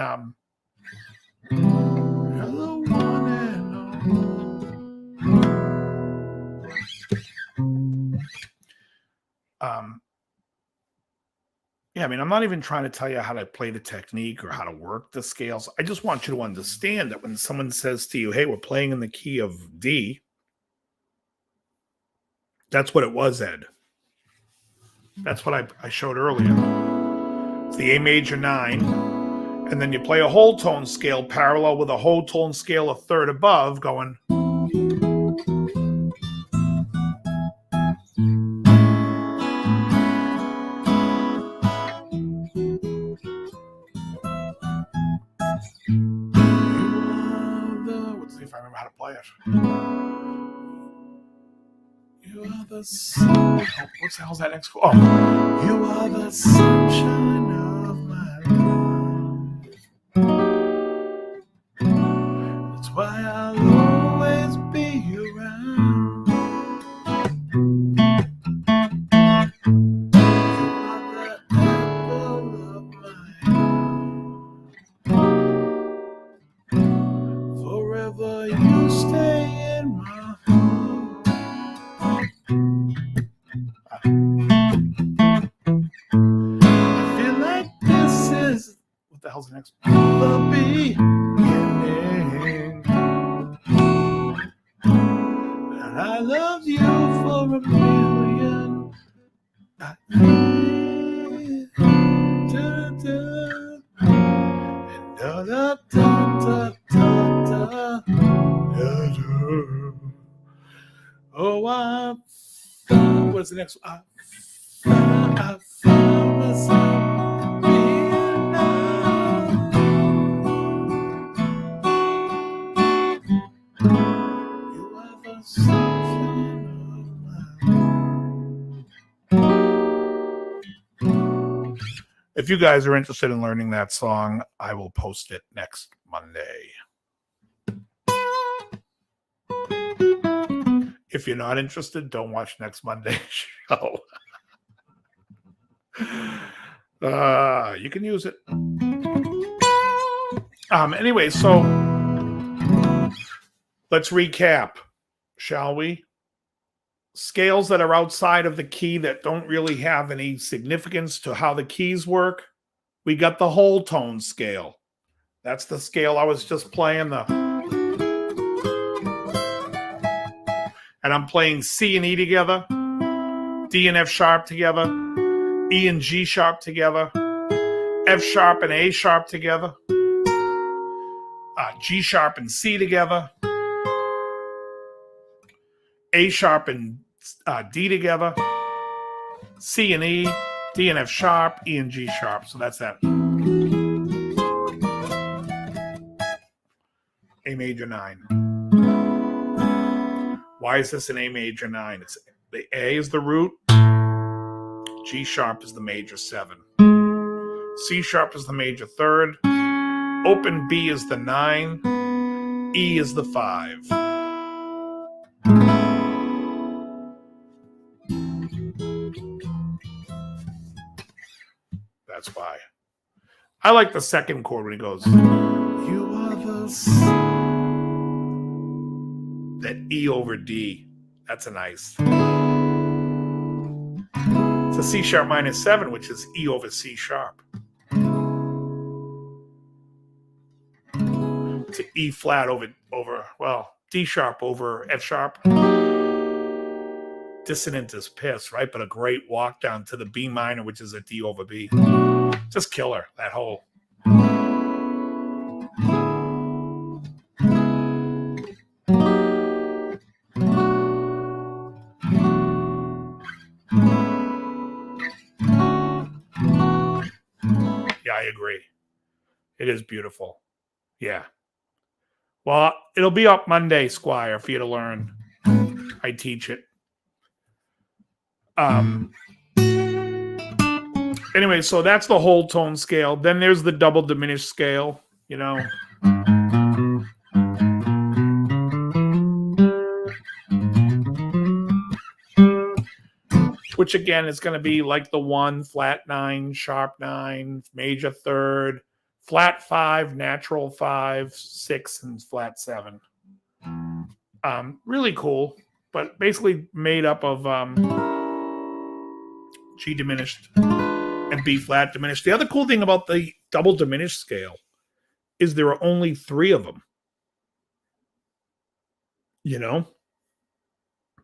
yeah, I mean, I'm not even trying to tell you how to play the technique or how to work the scales. I just want you to understand that when someone says to you, hey, we're playing in the key of D, that's what it was, Ed. That's what I showed earlier. It's the A major 9. And then you play a whole tone scale parallel with a whole tone scale a third above going. Let's see if I remember how to play it. You are the sun. What the hell's that next? Oh, you are the sunshine of my life. That's why I'll always be around. You are the apple of my eye. Forever you stay in my heart. I feel like this is what the hell's the next one? The beginning. And I love you for a million. Oh, what's the next one? I found myself being now. You are the sunshine of my life. If you guys are interested in learning that song, I will post it next Monday. If you're not interested, don't watch next Monday's show. You can use it. Anyway, so let's recap, shall we? Scales that are outside of the key that don't really have any significance to how the keys work. We got the whole tone scale. That's the scale I was just playing. And I'm playing C and E together, D and F sharp together, E and G sharp together, F sharp and A sharp together, G sharp and C together, A sharp and D together, C and E, D and F sharp, E and G sharp. So that's that. A major 9. Why is this an A major 9? It's the A is the root, G sharp is the major 7. C sharp is the major third. Open B is the 9. E is the 5. That's why. I like the second chord when he goes, you are the that E over D. That's a nice. It's a C sharp minor 7, which is E over C sharp. To E flat over well, D sharp over F sharp. Dissonant as piss, right? But a great walk down to the B minor, which is a D over B. Just killer, that whole. Yeah, I agree. It is beautiful. Yeah. Well, it'll be up Monday, Squire, for you to learn. I teach it. Anyway, so that's the whole tone scale. Then there's the double diminished scale, you know. Which again is going to be like the 1, flat 9, sharp 9, major third, flat 5, natural 5, 6, and flat 7. Really cool, but basically made up of G diminished and B flat diminished. The other cool thing about the double diminished scale is there are only 3 of them. You know?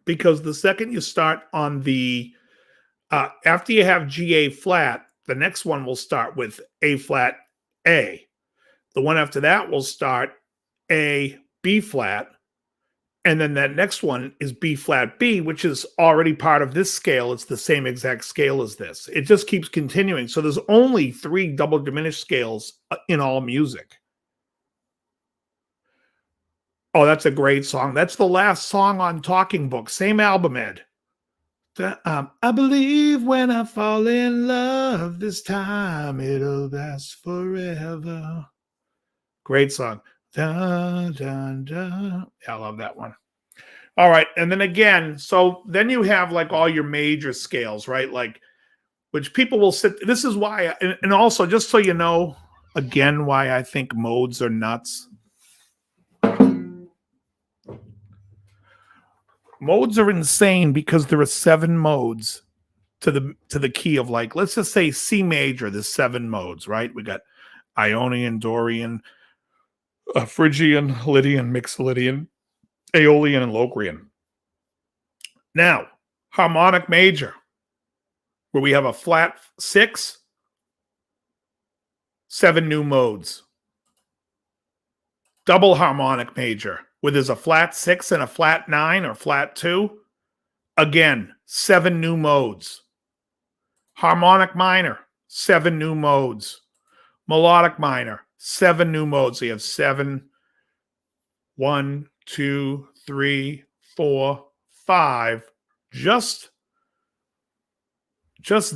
Because the second you start on the after you have G A flat, the next one will start with A flat A. The one after that will start A B flat. And then that next one is B flat B, which is already part of this scale. It's the same exact scale as this. It just keeps continuing. So there's only 3 double diminished scales in all music. Oh, that's a great song. That's the last song on Talking Book. Same album, Ed. I believe when I fall in love, this time it'll last forever. Great song. Dun, dun, dun. Yeah, I love that one. All right. And then again, so then you have like all your major scales, right? Like, which people will sit. This is why, and also just so you know, again, why I think modes are nuts. Modes are insane because there are 7 modes to the key of, like, let's just say C major. There's 7 modes, right? We got Ionian, Dorian, Phrygian, Lydian, Mixolydian, Aeolian, and Locrian. Now, harmonic major, where we have a flat 6, 7 new modes. Double harmonic major, where there's a flat 6 and a flat 9 or flat 2. Again, 7 new modes. Harmonic minor, 7 new modes. Melodic minor, 7 new modes. So you have 7, 1, 2, 3, 4, 5. Just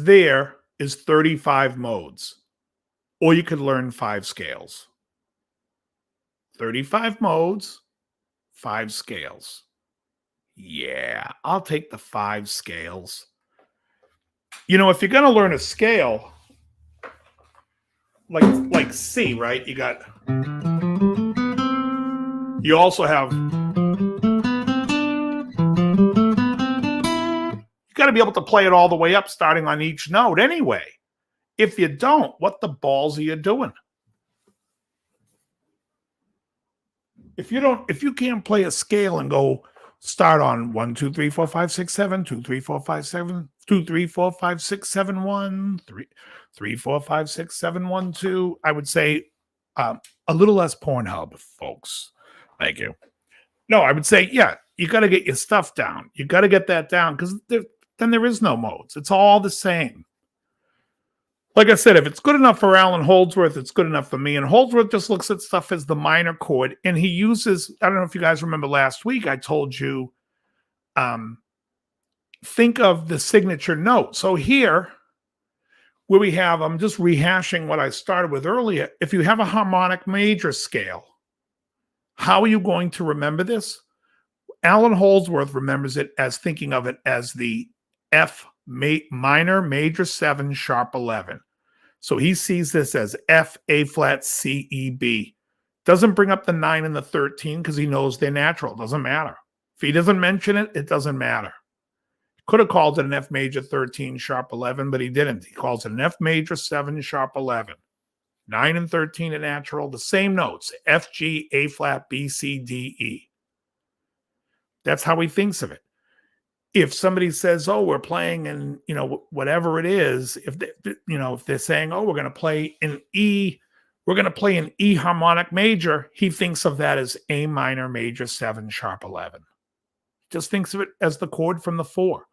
there is 35 modes. Or you could learn 5 scales. 35 modes, 5 scales. Yeah, I'll take the 5 scales. You know, if you're going to learn a scale, like C, right? You also have, you got to be able to play it all the way up, starting on each note anyway. If you don't, what the balls are you doing? If you can't play a scale and go start on 1, 2, 3, 4, 5, 6, 7, 2, 3, 4, 5, 7, 2, 3, 4, 5, 6, 7, 1, 3, 3, 4, 5, 6, 7, 1, 2, I would say a little less Pornhub, folks. Thank you. No, I would say, yeah, you got to get your stuff down. You got to get that down because then there is no modes. It's all the same. Like I said, if it's good enough for Alan Holdsworth, it's good enough for me. And Holdsworth just looks at stuff as the minor chord. And he uses, I don't know if you guys remember last week, I told you, think of the signature note. So here, where we have, I'm just rehashing what I started with earlier. If you have a harmonic major scale, how are you going to remember this? Alan Holdsworth remembers it as thinking of it as the minor major 7 sharp 11. So he sees this as F, A flat, C, E, B. Doesn't bring up the 9 and the 13 because he knows they're natural. Doesn't matter. If he doesn't mention it, it doesn't matter. Could have called it an F major 13 sharp 11, but he didn't. He calls it an F major 7 sharp 11. 9 and 13 are natural. The same notes, F, G, A flat, B, C, D, E. That's how he thinks of it. If somebody says, "Oh, we're playing in, whatever it is," if they're saying, "Oh, we're going to play in E, we're going to play in E harmonic major," he thinks of that as A minor major 7 sharp 11. Just thinks of it as the chord from the 4.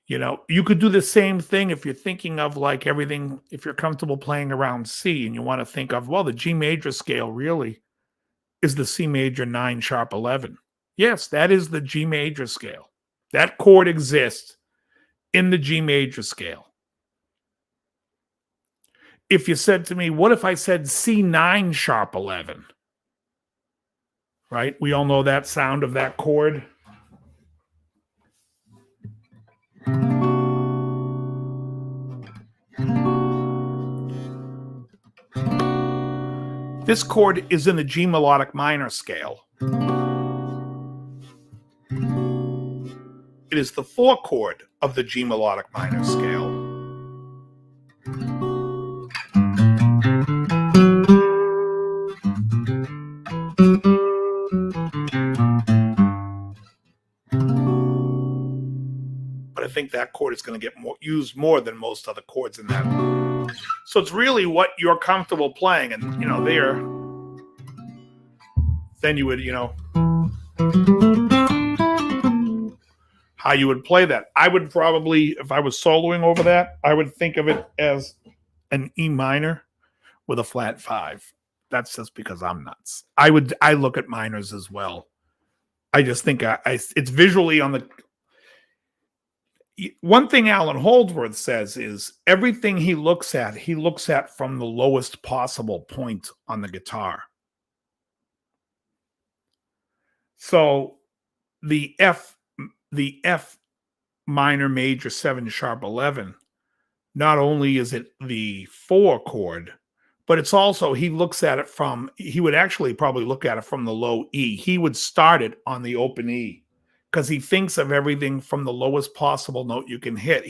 You could do the same thing if you're thinking of like everything, if you're comfortable playing around C and you want to think of, well, the G major scale really is the C major 9 sharp 11. Yes, that is the G major scale. That chord exists in the G major scale. If you said to me, what if I said C9 sharp 11? Right? We all know that sound of that chord. This chord is in the G melodic minor scale. It is the 4 chord of the G melodic minor scale. But I think that chord is going to get used more than most other chords in that. So it's really what you're comfortable playing, and then you would, how you would play that. I would probably, if I was soloing over that, I would think of it as an E minor with a flat 5. That's just because I'm nuts. I look at minors as well. I just think it's visually on the. One thing Alan Holdsworth says is everything he looks at from the lowest possible point on the guitar. So the F minor major 7 sharp 11, not only is it the 4 chord, but it's also, he would actually probably look at it from the low E. He would start it on the open E because he thinks of everything from the lowest possible note you can hit.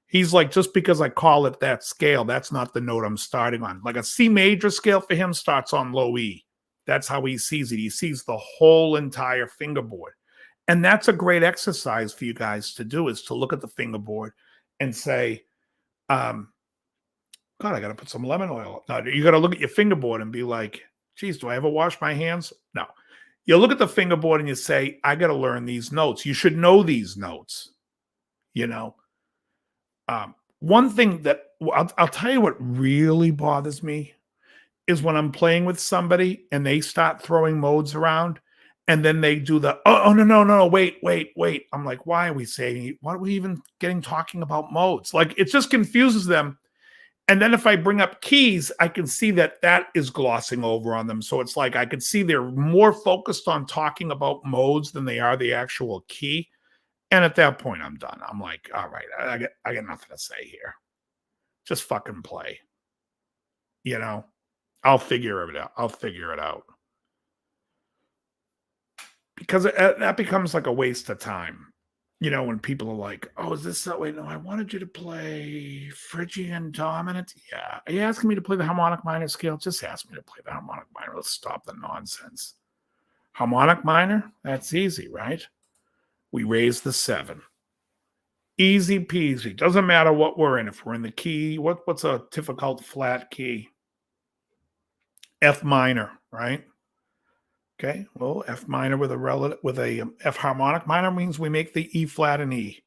He's like, just because I call it that scale, that's not the note I'm starting on. Like a C major scale for him starts on low E. That's how he sees it. He sees the whole entire fingerboard. And that's a great exercise for you guys to do, is to look at the fingerboard and say, God, I got to put some lemon oil. No, you got to look at your fingerboard and be like, geez, do I ever wash my hands? No. You look at the fingerboard and you say, I got to learn these notes. You should know these notes. One thing that I'll tell you what really bothers me is when I'm playing with somebody and they start throwing modes around and then they do the, no, wait. I'm like, why are we even talking about modes? Like, it just confuses them. And then if I bring up keys, I can see that is glossing over on them. So it's like I can see they're more focused on talking about modes than they are the actual key. And at that point, I'm done. I'm like, all right, I got nothing to say here. Just fucking play. I'll figure it out. Because that becomes like a waste of time. When people are like, oh, is this that way? No, I wanted you to play Phrygian dominant. Yeah. Are you asking me to play the harmonic minor scale? Just ask me to play the harmonic minor. Let's stop the nonsense. Harmonic minor? That's easy, right? We raise the 7. Easy peasy. Doesn't matter what we're in. If we're in the key, what's a difficult flat key? F minor, right? Okay, well, F minor with a F harmonic minor means we make the E flat an E.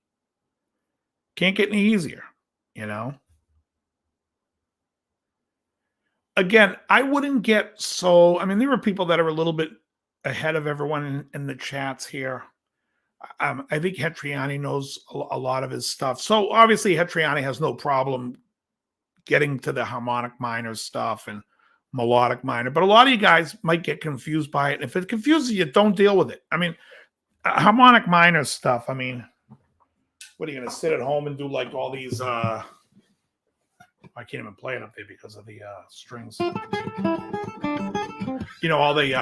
Can't get any easier, Again, I wouldn't get there are people that are a little bit ahead of everyone in the chats here. I think Hetriani knows a lot of his stuff. So obviously Hetriani has no problem getting to the harmonic minor stuff and melodic minor, but a lot of you guys might get confused by it. And if it confuses you, don't deal with it. I mean, harmonic minor stuff. I mean, what are you going to sit at home and do like all these? I can't even play it up there because of the strings. You know, all the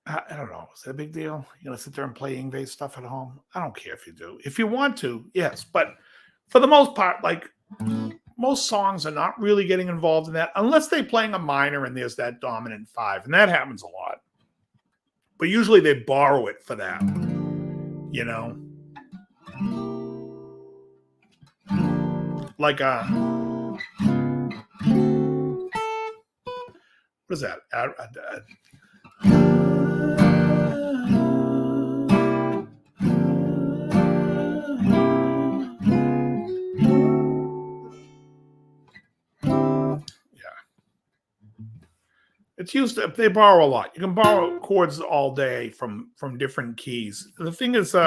I don't know. Is that a big deal? You're gonna sit there and play Ingve stuff at home? I don't care if you do. If you want to, yes. But for the most part, like most songs are not really getting involved in that unless they're playing a minor and there's that dominant 5. And that happens a lot. But usually they borrow it for that. You know? Like what is that? It's used to, they borrow a lot. You can borrow chords all day from different keys. The thing is, you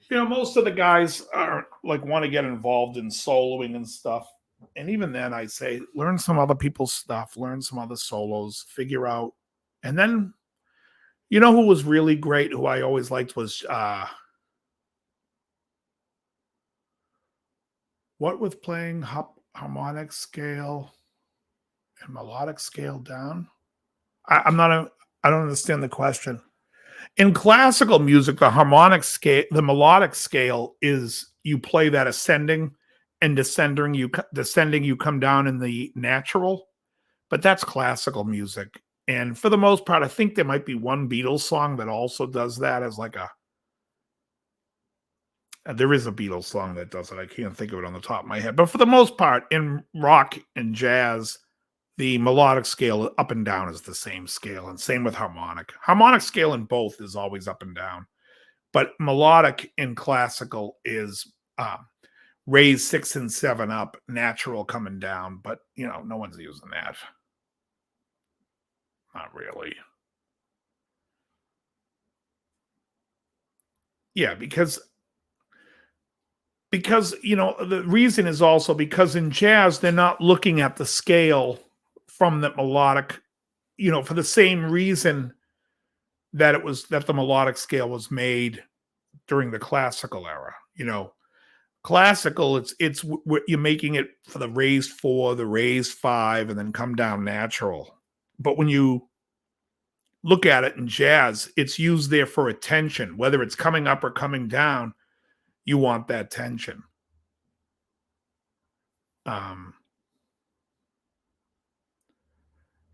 know, most of the guys are like want to get involved in soloing and stuff. And even then I say, learn some other people's stuff, learn some other solos, figure out. And then, you know who was really great, who I always liked was what with playing harmonic scale and melodic scale down? I don't understand the question. In classical music, the harmonic scale, the melodic scale is you play that ascending and descending. You come down in the natural, but that's classical music. And for the most part, I think there might be one Beatles song that also does that as like a. There is a Beatles song that does it. I can't think of it on the top of my head, but for the most part, in rock and jazz, the melodic scale up and down is the same scale, and same with harmonic. Harmonic scale in both is always up and down, but melodic in classical is raised 6 and 7 up, natural coming down. But you know, no one's using that. Not really. Yeah, because you know the reason is also because in jazz they're not looking at the scale from the melodic, you know, for the same reason that the melodic scale was made during the classical era. You know, classical you're making it for the raised 4, the raised 5, and then come down natural. But when you look at it in jazz, it's used there for attention, whether it's coming up or coming down. You want that tension.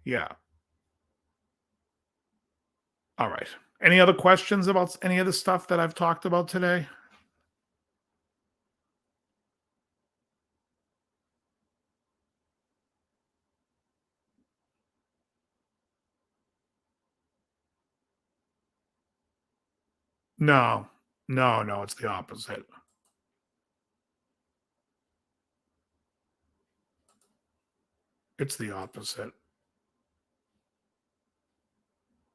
Yeah. All right. Any other questions about any of the stuff that I've talked about today? No, no, it's the opposite. It's the opposite.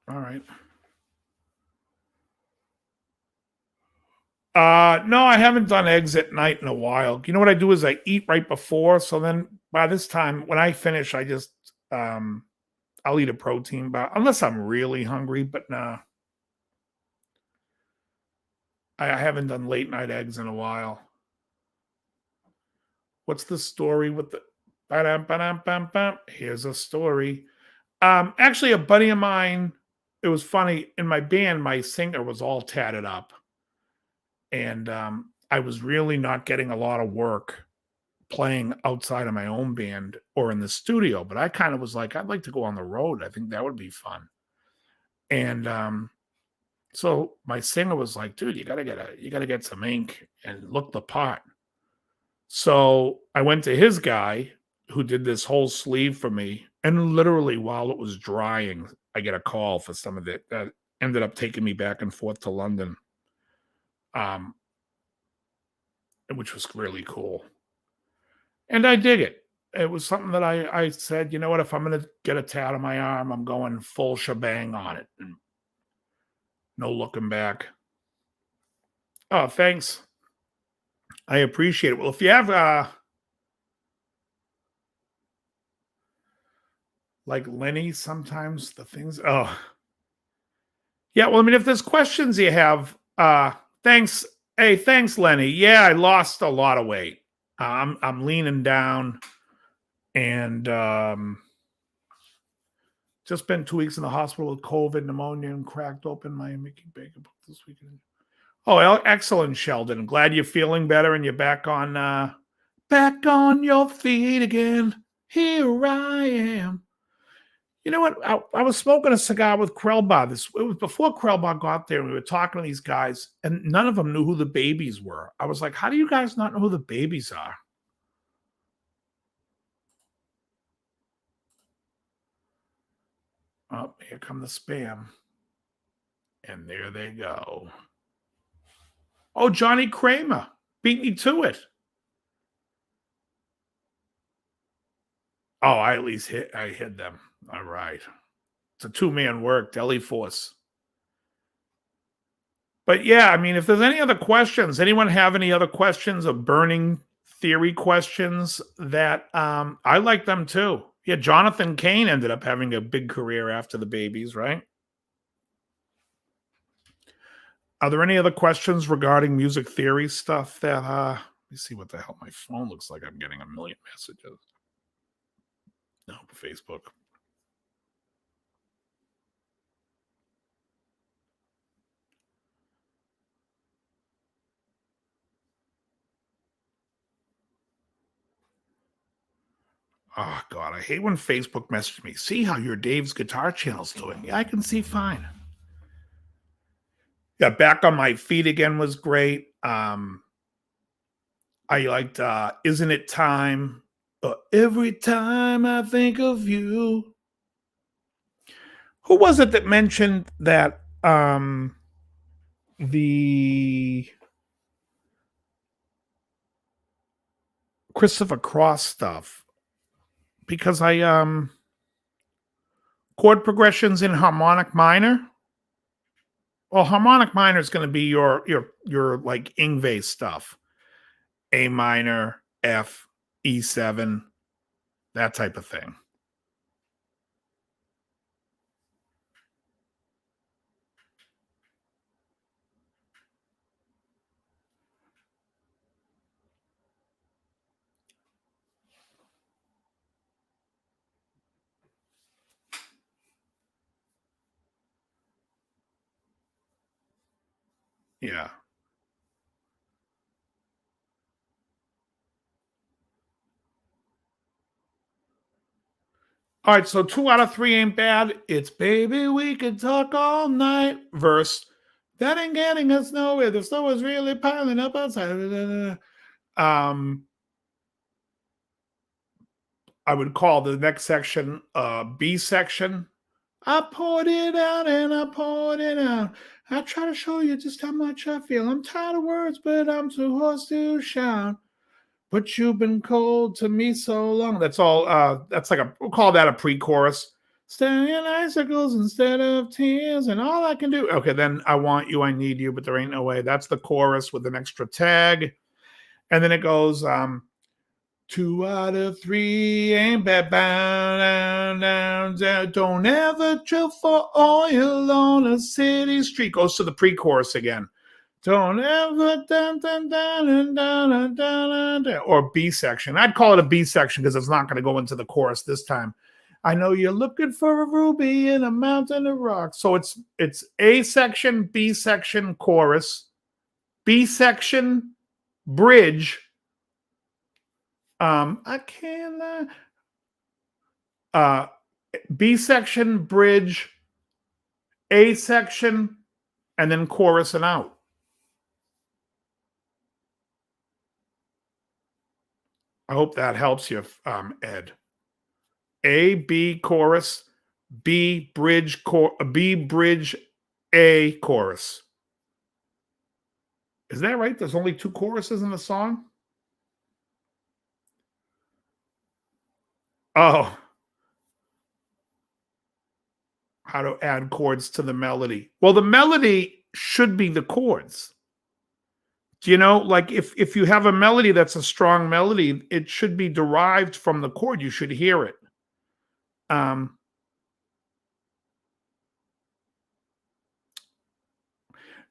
All right. No, I haven't done eggs at night in a while. You know what I do is I eat right before. So then by this time, when I finish, I just I'll eat a protein bar unless I'm really hungry. But nah, I haven't done late night eggs in a while. What's the story with the? Ba-dum, ba-dum, bum, bum. Here's a story. Actually, a buddy of mine. It was funny in my band. My singer was all tatted up, and I was really not getting a lot of work playing outside of my own band or in the studio. But I kind of was like, I'd like to go on the road. I think that would be fun. And so my singer was like, dude, you gotta get some ink and look the part. So I went to his guy who did this whole sleeve for me. And literally while it was drying, I get a call for some of it that ended up taking me back and forth to London. which was really cool. And I dig it. It was something that I said, you know what, if I'm gonna get a tat on my arm, I'm going full shebang on it and no looking back. Oh, thanks. I appreciate it. Well, if you have like Lenny, sometimes the things yeah, well, I mean, if there's questions you have, thanks. Hey, thanks, Lenny. Yeah, I lost a lot of weight. I'm leaning down and just been 2 weeks in the hospital with COVID, pneumonia, and cracked open my Mickey Baker book this weekend. Oh, excellent, Sheldon. Glad you're feeling better and you're back on your feet again. Here I am. You know what? I was smoking a cigar with Krellbar. It was before Krellbar got there. We were talking to these guys, and none of them knew who the babies were. I was like, "How do you guys not know who the babies are?" Oh, here come the spam, and there they go. Oh, Johnny Kramer beat me to it. Oh, I at least hit them. All right. It's a two-man work, Deli Force. But yeah, I mean, if there's any other questions, anyone have any other questions of burning theory questions that I like them too. Yeah, Jonathan Cain ended up having a big career after the babies, right? Are there any other questions regarding music theory stuff that let me see what the hell my phone looks like. I'm getting a million messages. No, Facebook. Oh God, I hate when Facebook messages me. See how your Dave's guitar channel's doing. Yeah, I can see fine. Yeah, back on my feet again was great. I liked Isn't It Time? Every time I think of you. Who was it that mentioned that the Christopher Cross stuff? Because I chord progressions in harmonic minor. Well, harmonic minor is going to be your like Ingve stuff. A minor, F, E7, that type of thing. Yeah. All right, so 2 out of 3 ain't bad. It's baby, we could talk all night. Verse, that ain't getting us nowhere. The snow is really piling up outside. I would call the next section B section. I poured it out and I poured it out. I try to show you just how much I feel. I'm tired of words, but I'm too hoarse to shout. But you've been cold to me so long. That's all. That's like we'll call that a pre-chorus. Staring in icicles instead of tears, and all I can do. Okay, then I want you, I need you, but there ain't no way. That's the chorus with an extra tag, and then it goes 2 out of 3 ain't bad. Down. Don't ever drill for oil on a city street. Goes to the pre-chorus again. Don't ever or B section. I'd call it a B section because it's not going to go into the chorus this time. I know you're looking for a ruby in a mountain of rocks. So it's A section, B section, chorus, B section, bridge. I can't. B section, bridge, A section, and then chorus and out. I hope that helps you, Ed. A, B, chorus, B, bridge, B, bridge, A, chorus. Is that right? There's only 2 choruses in the song? Oh, how to add chords to the melody. Well, the melody should be the chords. Do you know, like if you have a melody that's a strong melody, it should be derived from the chord. You should hear it. Um,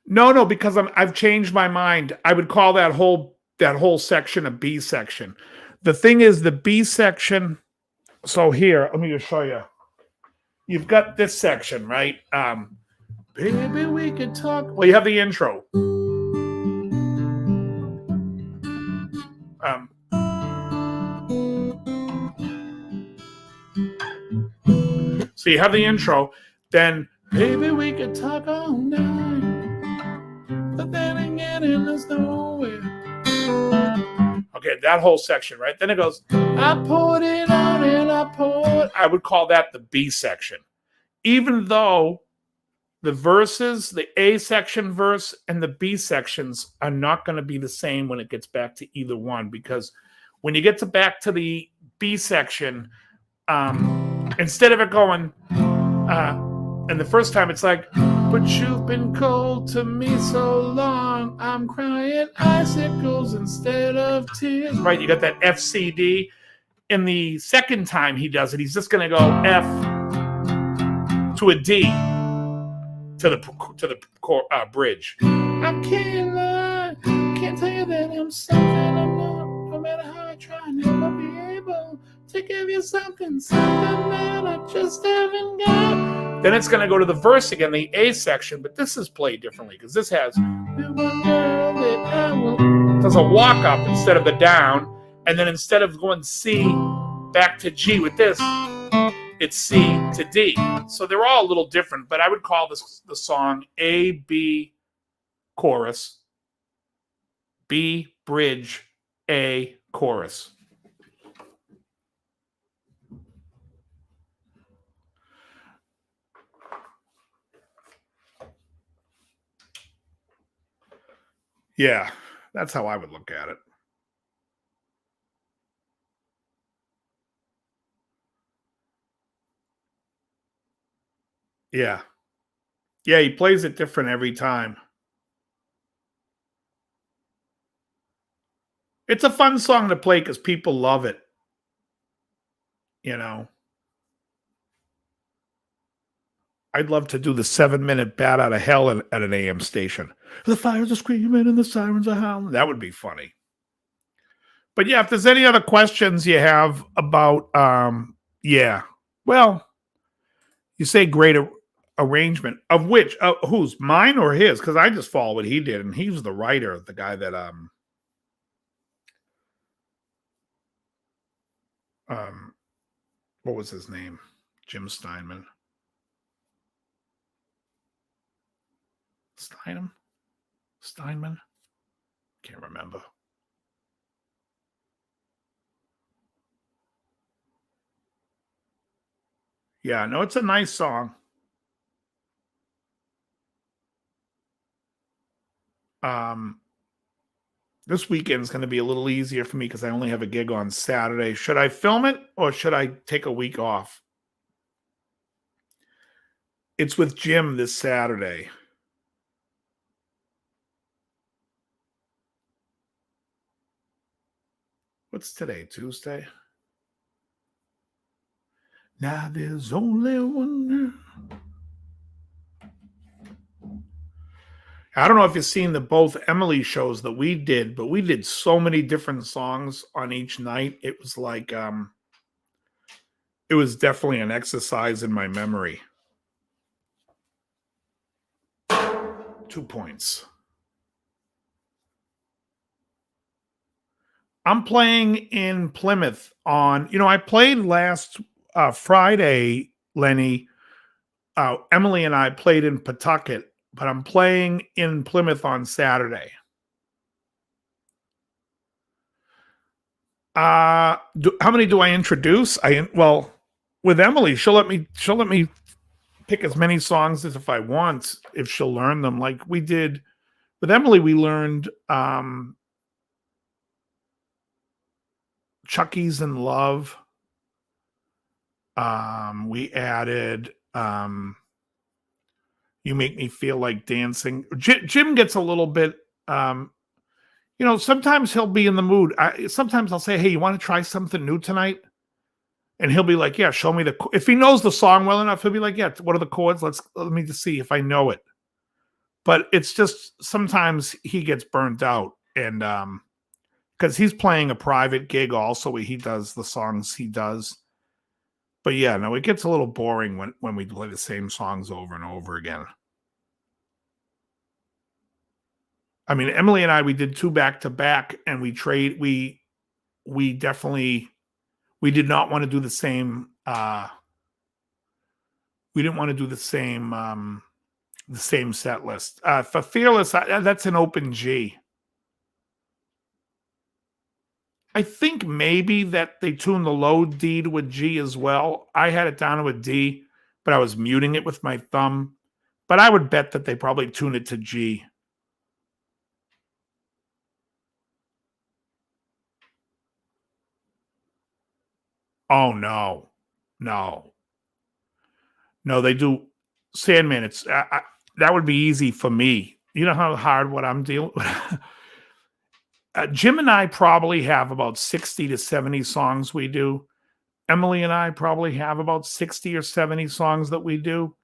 no, because I've changed my mind. I would call that whole section a B section. The thing is, the B section. So here, let me just show you. You've got this section, right? Baby, we could talk. Well, you have the intro. Um, so you have the intro, then baby, we could talk all night, but then again, it was nowhere. Okay, that whole section, right? Then it goes, I poured it out and I poured. I would call that the B section, even though the verses, the A section verse and the B sections are not going to be the same when it gets back to either one, because when you get back to the B section, instead of it going, and the first time it's like, but you've been cold to me so long, I'm crying icicles instead of tears. Right, you got that F, C, D. In the second time he does it, he's just going to go F to a D to the bridge. I can't lie, can't tell you that I'm something I'm not. No matter how I try, I'll never be able to give you something that I just haven't got. Then it's going to go to the verse again, the A section, but this is played differently because this has does a walk up instead of the down, and then instead of going C back to G with this, it's C to D. So they're all a little different, but I would call this the song A, B, chorus, B, bridge, A, chorus. Yeah, that's how I would look at it. Yeah. Yeah, he plays it different every time. It's a fun song to play because people love it. You know, I'd love to do the 7-minute Bat Out of Hell at an AM station. The fires are screaming and the sirens are howling. That would be funny. But yeah, if there's any other questions you have about, yeah, well, you say great arrangement of which, whose, mine or his? Because I just follow what he did, and he was the writer, the guy that, what was his name? Jim Steinman. Steinman? Can't remember. Yeah, no, it's a nice song. This weekend's going to be a little easier for me because I only have a gig on Saturday. Should I film it or should I take a week off? It's with Jim this Saturday. What's today? Tuesday? Now there's only one. I don't know if you've seen the both Emily shows that we did, but we did so many different songs on each night. It was like, it was definitely an exercise in my memory. 2 points. I'm playing in Plymouth on, I played last Friday, Lenny. Emily and I played in Pawtucket, but I'm playing in Plymouth on Saturday. How many do I introduce? Well, with Emily, she'll let me pick as many songs as if I want, if she'll learn them. Like we did With Emily, we learned Chucky's in Love. We added You Make Me Feel Like Dancing. Jim gets a little bit, sometimes he'll be in the mood. Sometimes I'll say, hey, you want to try something new tonight? And he'll be like, yeah, show me if he knows the song well enough, he'll be like, yeah, what are the chords? Let me just see if I know it. But it's just sometimes he gets burnt out. And because he's playing a private gig also, he does the songs he does. But yeah, no, it gets a little boring when we play the same songs over and over again. I mean, Emily and I, we did 2 back to back, and we definitely, we did not want to do the same. We didn't want to do the same set list. For Fearless, that's an open G. I think maybe that they tuned the low D to a G as well. I had it down to a D, but I was muting it with my thumb. But I would bet that they probably tuned it to G. Oh, no. No. No, they do Sandman. It's that would be easy for me. You know how hard what I'm dealing with? Jim and I probably have about 60 to 70 songs we do. Emily and I probably have about 60 or 70 songs that we do.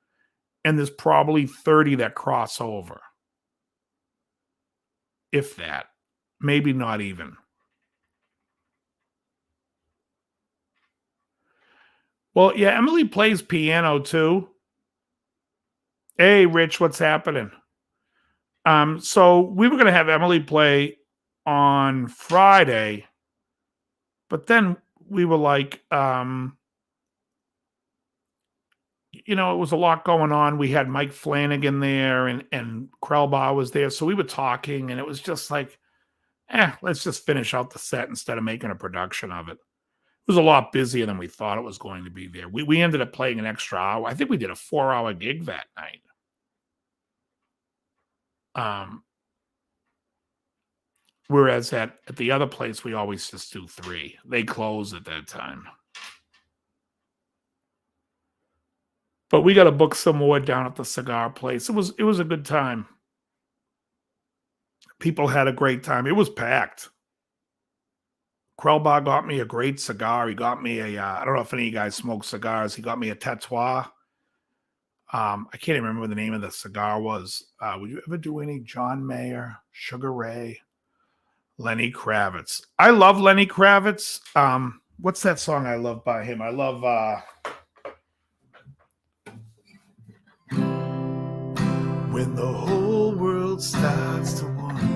And there's probably 30 that cross over. If that. Maybe not even. Well, yeah, Emily plays piano too. Hey, Rich, what's happening? So we were going to have Emily play on Friday, but then we were like, it was a lot going on. We had Mike Flanagan there and Krellbaugh was there. So we were talking and it was just like, let's just finish out the set instead of making a production of it. It was a lot busier than we thought it was going to be there. We ended up playing an extra hour. I think we did a 4-hour gig that night. Whereas at the other place, we always just do 3. They close at that time. But we got to book some more down at the cigar place. It was a good time. People had a great time. It was packed. Krellbaugh got me a great cigar. He got me I don't know if any of you guys smoke cigars. He got me a Tatois. I can't even remember what the name of the cigar was. Would you ever do any John Mayer, Sugar Ray, Lenny Kravitz? I love Lenny Kravitz. What's that song I love by him? I love When the Whole World Starts to Wonder.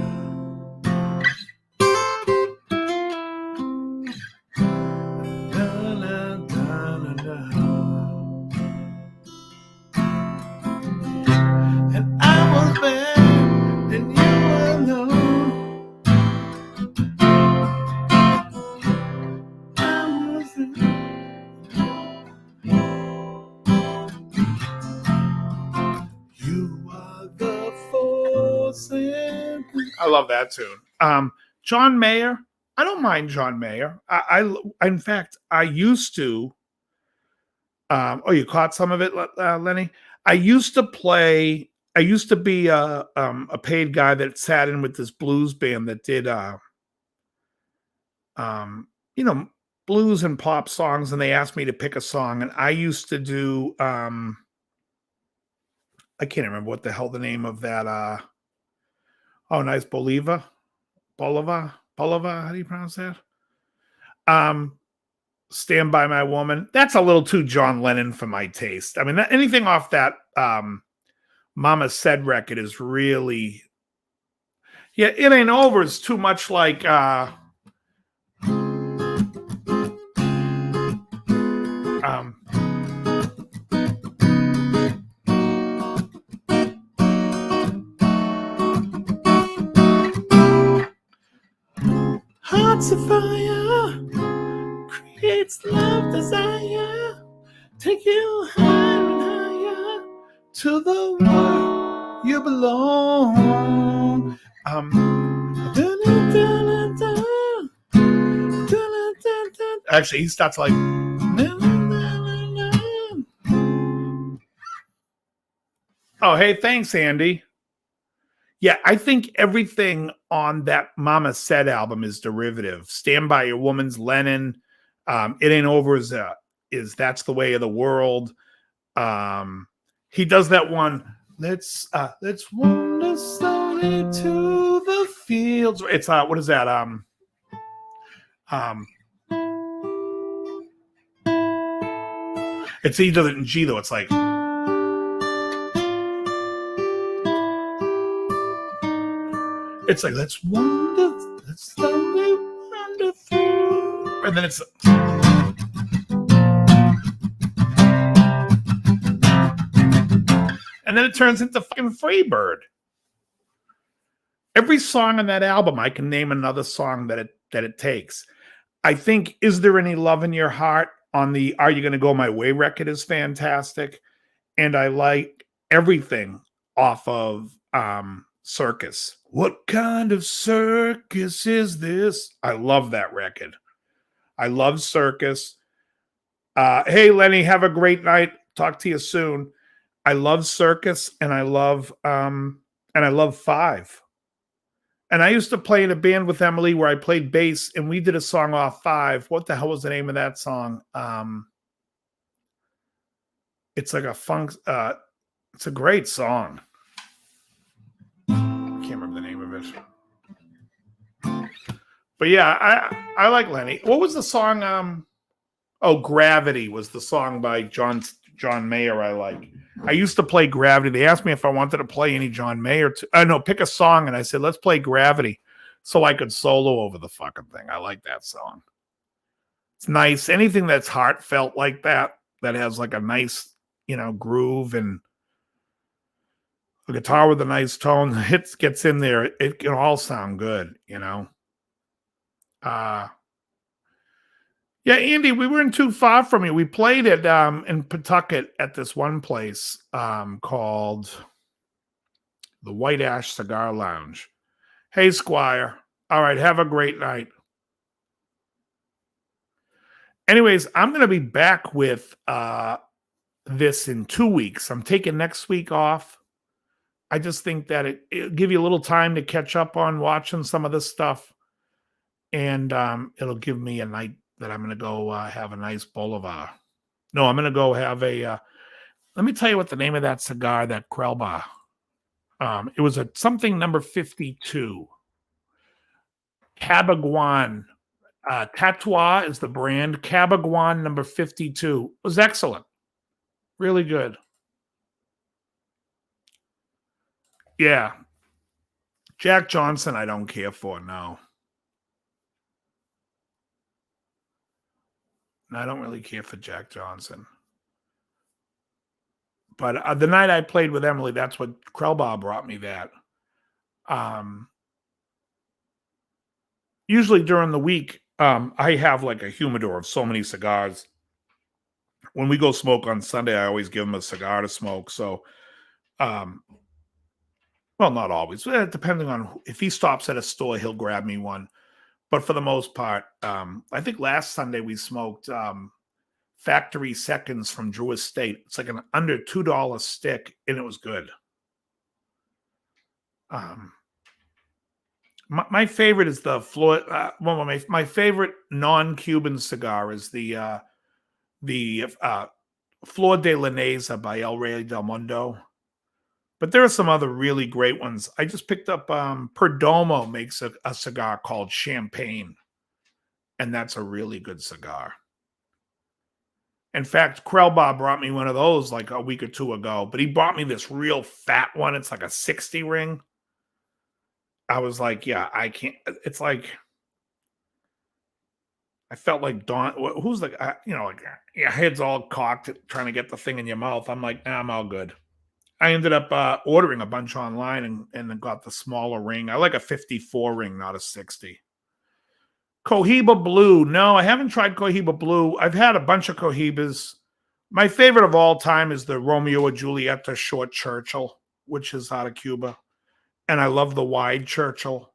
And I was there and you were alone. I was You are the force. I love that tune. John Mayer. I don't mind John Mayer. In fact, I used to. You caught some of it, Lenny? I used to be a paid guy that sat in with this blues band that did, blues and pop songs, and they asked me to pick a song, and I used to do, I can't remember what the hell the name of that, nice, Bolivar, how do you pronounce that? Stand By My Woman. That's a little too John Lennon for my taste. I mean, anything off that Mama Said record is really, It Ain't Over is too much like Hearts of Fire creates love, desire, take you higher and higher to the world you belong. Actually, he starts like. Oh, hey, thanks, Andy. Yeah, I think everything on that Mama Said album is derivative. Stand By Your Woman's Lennon. It Ain't Over is That's the Way of the World. He does that one. Let's wander slowly to the fields. It's what is that? It's he does it in G though. It's like let's slowly wander through, and then it's. And then it turns into fucking Freebird. Every song on that album, I can name another song that it takes. I think Is There Any Love in Your Heart on the Are You Gonna Go My Way record is fantastic. And I like everything off of Circus. What kind of circus is this? I love that record. I love Circus. Hey, Lenny, have a great night. Talk to you soon. I love Circus and I love Five. And I used to play in a band with Emily where I played bass and we did a song off Five. What the hell was the name of that song? It's like a funk. It's a great song. I can't remember the name of it. But yeah, I like Lenny. What was the song? Gravity was the song by John Mayer I like. I used to play Gravity. They asked me if I wanted to play any John Mayer. No, pick a song. And I said, let's play Gravity so I could solo over the fucking thing. I like that song. It's nice. Anything that's heartfelt like that has like a nice, groove and a guitar with a nice tone, hits gets in there. It can all sound good, Yeah, Andy, we weren't too far from you. We played it in Pawtucket at this one place called the White Ash Cigar Lounge. Hey, Squire. All right, have a great night. Anyways, I'm going to be back with this in 2 weeks. I'm taking next week off. I just think that it'll give you a little time to catch up on watching some of this stuff. And it'll give me a night that I'm going to go have a nice Bolivar. No, I'm going to go have a, let me tell you what the name of that cigar, that Krelba. It was something number 52. Cabaguan. Tatois is the brand. Cabaguan number 52. It was excellent. Really good. Yeah. Jack Johnson, I don't care for, no. I don't really care for Jack Johnson. But the night I played with Emily, that's what Krelba brought me that. Usually during the week, I have like a humidor of so many cigars. When we go smoke on Sunday, I always give him a cigar to smoke. So, well, not always. Depending on if he stops at a store, he'll grab me one. But for the most part, I think last Sunday we smoked Factory Seconds from Drew Estate. It's like an under $2 stick, and it was good. My favorite is the Flor. My favorite non-Cuban cigar is the Flor de la Neza by El Rey del Mundo. But there are some other really great ones. I just picked up Perdomo makes a cigar called Champagne. And that's a really good cigar. In fact, Krelba brought me one of those like a week or two ago. But he brought me this real fat one. It's like a 60 ring. I was like, yeah, I can't. It's like, I felt like Don. Who's like, like your head's all cocked trying to get the thing in your mouth. I'm like, nah, I'm all good. I ended up ordering a bunch online and then got the smaller ring. I like a 54 ring, not a 60. Cohiba Blue. No, I haven't tried Cohiba Blue. I've had a bunch of Cohibas. My favorite of all time is the Romeo and Julieta Short Churchill, which is out of Cuba. and I love the wide Churchill.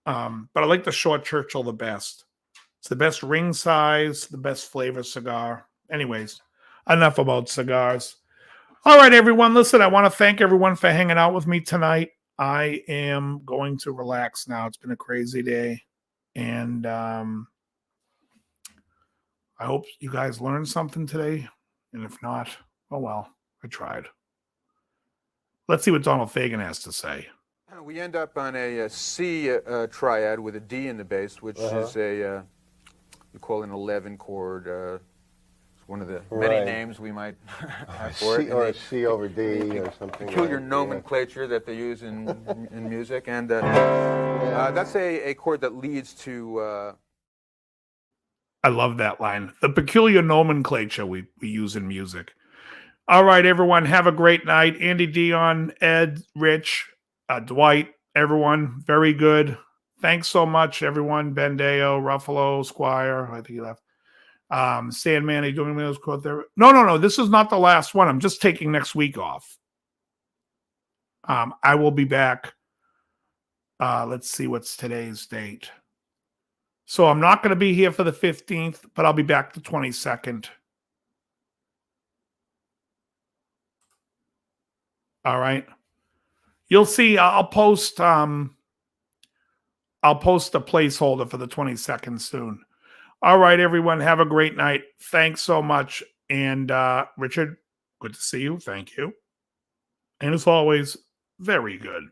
But I like the short Churchill the best. It's the best ring size, the best flavor cigar. Anyways, enough about cigars. All right, everyone. Listen, I want to thank everyone for hanging out with me tonight. I am going to relax now. It's been a crazy day. And I hope you guys learned something today. And if not, oh well, I tried. Let's see what Donald Fagen has to say. We end up on a C triad with a D in the bass, which is a, we call it an 11 chord. It's one of the many names we might have for it. Or a C over D or something. Peculiar nomenclature that they use in music. And that's a chord that leads to... I love that line. The peculiar nomenclature we use in music. All right, everyone. Have a great night. Andy, Dion, Ed, Rich, Dwight, everyone. Very good. Thanks so much, everyone. Ben Deo, Ruffalo, Squire. I think he left. Sandman, are you doing those Chord Therapy? No. This is not the last one. I'm just taking next week off. I will be back. Let's see what's today's date. So I'm not going to be here for the 15th, but I'll be back the 22nd. All right. You'll see. I'll post a placeholder for the 22nd soon. All right, everyone. Have a great night. Thanks so much. And Richard, good to see you. Thank you. And as always, very good.